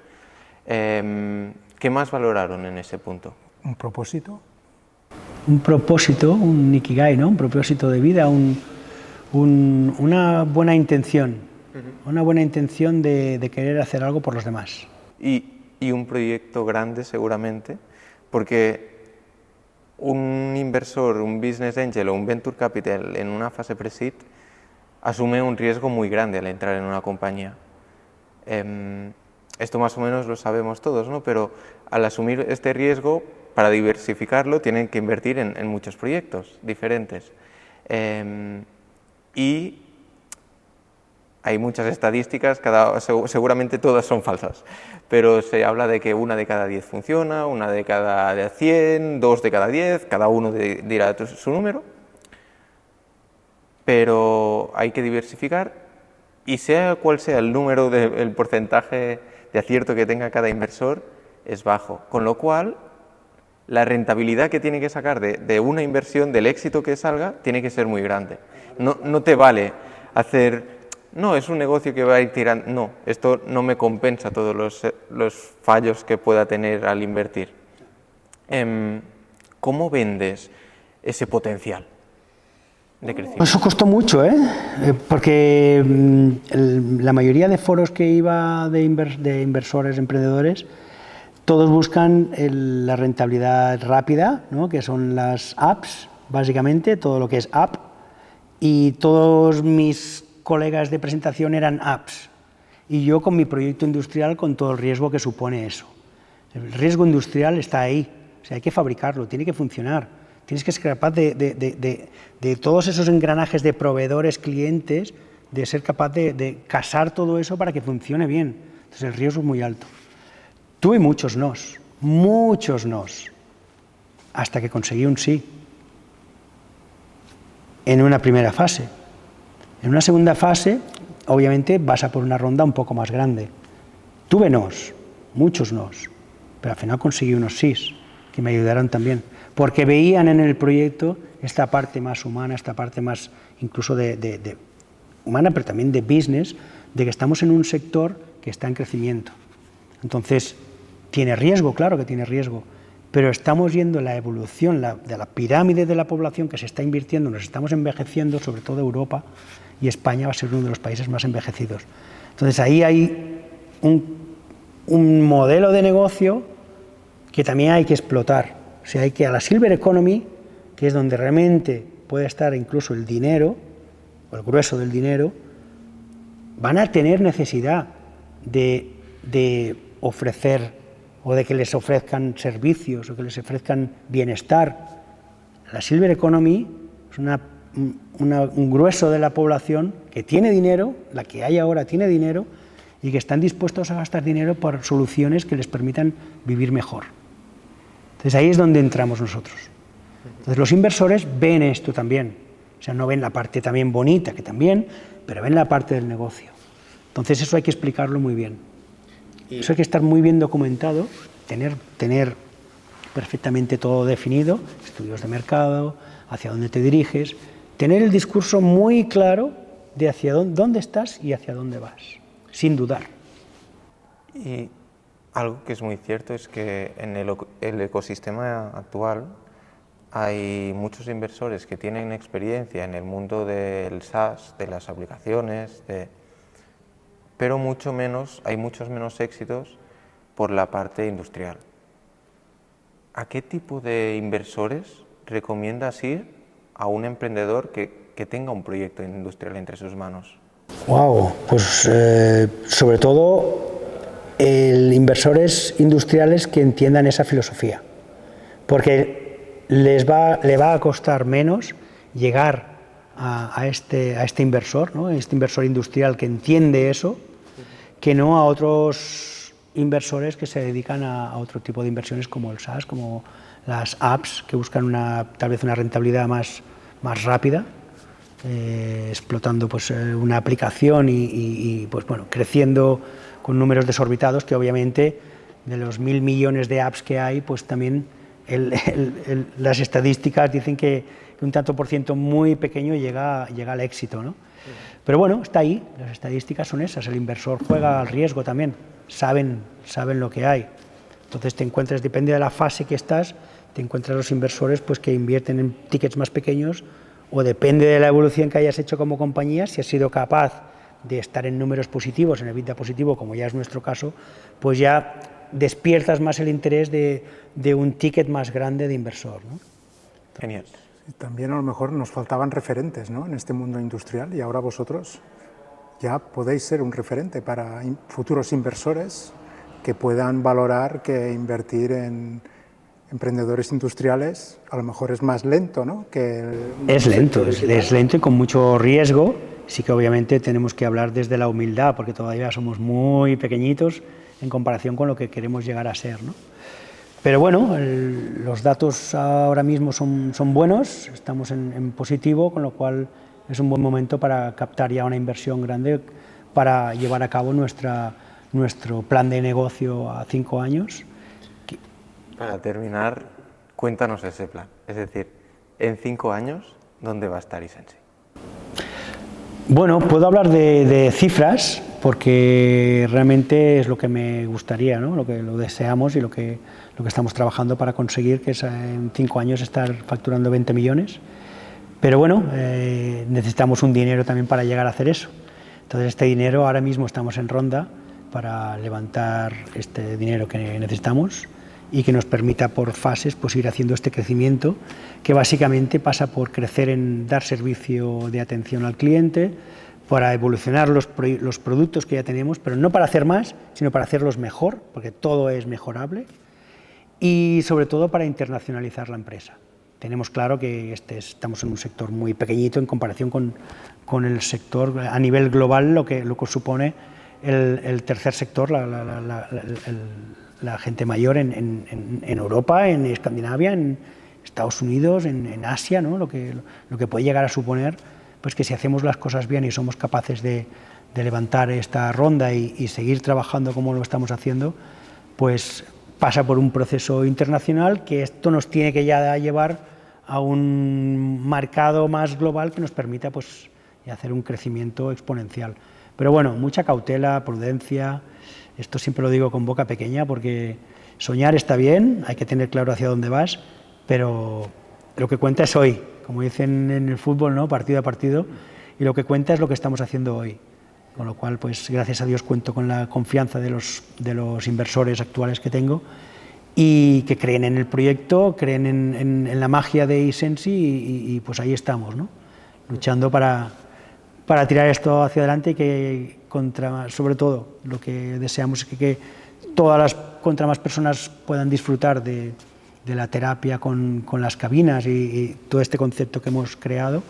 ¿Qué más valoraron en ese punto? ¿Un propósito? Un propósito, un ikigai, ¿no? Un propósito de vida, una buena intención, una buena intención de querer hacer algo por los demás. Y un proyecto grande seguramente, porque un inversor, un business angel o un venture capital en una fase pre-seed asume un riesgo muy grande al entrar en una compañía. Esto más o menos lo sabemos todos, ¿no? Pero al asumir este riesgo, para diversificarlo, tienen que invertir en muchos proyectos diferentes. Y hay muchas estadísticas, seguramente todas son falsas, pero se habla de que 1 de cada 10 funciona, 1 de cada 100, 2 de cada 10, cada uno dirá su número, pero hay que diversificar y sea cual sea el número, el porcentaje de acierto que tenga cada inversor es bajo, con lo cual la rentabilidad que tiene que sacar de una inversión, del éxito que salga, tiene que ser muy grande. No te vale hacer... No, es un negocio que va a ir tirando. No, esto no me compensa todos los fallos que pueda tener al invertir. ¿Cómo vendes ese potencial de crecimiento? Eso costó mucho, porque la mayoría de foros que iba de inversores, emprendedores, todos buscan la rentabilidad rápida, ¿no? Que son las apps, básicamente, todo lo que es app, y todos mis colegas de presentación eran apps, y yo con mi proyecto industrial con todo el riesgo que supone eso. El riesgo industrial está ahí, o sea, hay que fabricarlo, tiene que funcionar, tienes que ser capaz de todos esos engranajes de proveedores, clientes, de ser capaz de casar todo eso para que funcione bien. Entonces el riesgo es muy alto. Tuve muchos nos, hasta que conseguí un sí en una primera fase. En una segunda fase, obviamente, vas a por una ronda un poco más grande. Tuve nos, muchos nos, pero al final conseguí unos sís, que me ayudaron también. porque veían en el proyecto esta parte más humana, esta parte más incluso de humana, pero también de business, de que estamos en un sector que está en crecimiento. Entonces, tiene riesgo, claro que tiene riesgo, pero estamos viendo la evolución de la pirámide de la población que se está invirtiendo, nos estamos envejeciendo, sobre todo Europa, y España va a ser uno de los países más envejecidos. Entonces, ahí hay un modelo de negocio que también hay que explotar. O sea, hay que a la Silver Economy, que es donde realmente puede estar incluso el dinero, o el grueso del dinero, van a tener necesidad de ofrecer o de que les ofrezcan servicios o que les ofrezcan bienestar. La Silver Economy es un grueso de la población que tiene dinero, la que hay ahora tiene dinero, y que están dispuestos a gastar dinero por soluciones que les permitan vivir mejor. Entonces ahí es donde entramos nosotros. Entonces los inversores ven esto también, o sea, no ven la parte también bonita, que también, pero ven la parte del negocio. Entonces eso hay que explicarlo muy bien. Eso hay que estar muy bien documentado, tener perfectamente todo definido, estudios de mercado, hacia dónde te diriges, tener el discurso muy claro de hacia dónde estás y hacia dónde vas, sin dudar. Y algo que es muy cierto es que en el ecosistema actual hay muchos inversores que tienen experiencia en el mundo del SaaS, de las aplicaciones, pero hay muchos menos éxitos por la parte industrial. ¿A qué tipo de inversores recomiendas ir a un emprendedor que tenga un proyecto industrial entre sus manos? Wow, pues sobre todo inversores industriales que entiendan esa filosofía, porque le va a costar menos llegar a este inversor, ¿no? Este inversor industrial que entiende eso, que no a otros inversores que se dedican a otro tipo de inversiones como el SaaS, como las apps, que buscan tal vez una rentabilidad más rápida, explotando pues, una aplicación y pues, bueno, creciendo con números desorbitados, que obviamente de los 1.000 millones de apps que hay, pues también las estadísticas dicen que un tanto por ciento muy pequeño llega al éxito, ¿no? Pero bueno, está ahí, las estadísticas son esas, el inversor juega al riesgo también, saben lo que hay. Entonces te encuentras, depende de la fase que estás, te encuentras los inversores pues, que invierten en tickets más pequeños, o depende de la evolución que hayas hecho como compañía, si has sido capaz de estar en números positivos, en EBITDA positivo, como ya es nuestro caso, pues ya despiertas más el interés de un ticket más grande de inversor, ¿no? Genial. También a lo mejor nos faltaban referentes, ¿no?, en este mundo industrial, y ahora vosotros ya podéis ser un referente para futuros inversores que puedan valorar que invertir en emprendedores industriales a lo mejor es más lento, ¿no? Es lento y con mucho riesgo. Sí que obviamente tenemos que hablar desde la humildad, porque todavía somos muy pequeñitos en comparación con lo que queremos llegar a ser, ¿no? Pero bueno, los datos ahora mismo son buenos, estamos en positivo, con lo cual es un buen momento para captar ya una inversión grande para llevar a cabo nuestro plan de negocio a 5 años. Para terminar, cuéntanos ese plan. Es decir, en 5 años, ¿dónde va a estar Isensi? Bueno, puedo hablar de cifras, porque realmente es lo que me gustaría, ¿no? Lo deseamos y lo que estamos trabajando para conseguir, que es en 5 años estar facturando 20 millones. Pero bueno, necesitamos un dinero también para llegar a hacer eso. Entonces este dinero, ahora mismo estamos en ronda para levantar este dinero que necesitamos y que nos permita por fases pues, ir haciendo este crecimiento, que básicamente pasa por crecer en dar servicio de atención al cliente, para evolucionar los productos que ya tenemos, pero no para hacer más, sino para hacerlos mejor, porque todo es mejorable, y sobre todo para internacionalizar la empresa. Tenemos claro que estamos en un sector muy pequeñito en comparación con el sector a nivel global, lo que supone el tercer sector, la gente mayor en Europa, en Escandinavia, en Estados Unidos, en Asia, ¿no? Lo que puede llegar a suponer pues que si hacemos las cosas bien y somos capaces de levantar esta ronda y seguir trabajando como lo estamos haciendo, pues pasa por un proceso internacional que esto nos tiene que ya llevar a un mercado más global que nos permita pues, hacer un crecimiento exponencial. Pero bueno, mucha cautela, prudencia, esto siempre lo digo con boca pequeña porque soñar está bien, hay que tener claro hacia dónde vas, pero lo que cuenta es hoy, como dicen en el fútbol, ¿no? Partido a partido, y lo que cuenta es lo que estamos haciendo hoy. Con lo cual, pues gracias a Dios cuento con la confianza de los inversores actuales que tengo y que creen en el proyecto, creen en la magia de iSensi y pues ahí estamos, ¿no? Luchando para tirar esto hacia adelante y que sobre todo lo que deseamos es que contra más personas puedan disfrutar de la terapia con las cabinas y todo este concepto que hemos creado,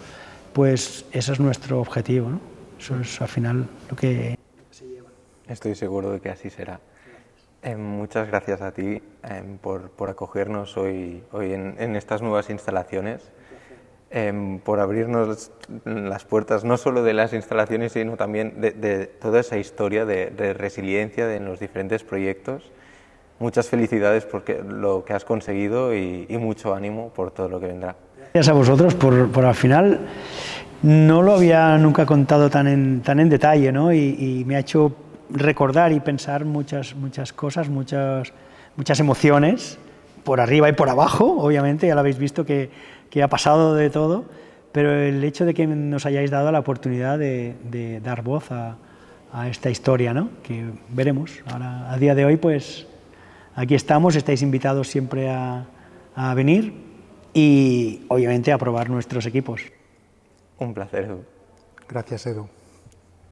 pues ese es nuestro objetivo, ¿no? Eso es al final lo que se lleva. Estoy seguro de que así será. Muchas gracias a ti por acogernos hoy en estas nuevas instalaciones, por abrirnos las puertas no solo de las instalaciones, sino también de toda esa historia de resiliencia en los diferentes proyectos. Muchas felicidades por lo que has conseguido y mucho ánimo por todo lo que vendrá. Gracias a vosotros por al final. No lo había nunca contado tan en detalle, ¿no? Y me ha hecho recordar y pensar muchas cosas, muchas emociones, por arriba y por abajo, obviamente, ya lo habéis visto que ha pasado de todo, pero el hecho de que nos hayáis dado la oportunidad de dar voz a esta historia, ¿no? Que veremos. Ahora, a día de hoy, pues aquí estamos, estáis invitados siempre a venir y, obviamente, a probar nuestros equipos. Un placer, Edu. Gracias, Edu.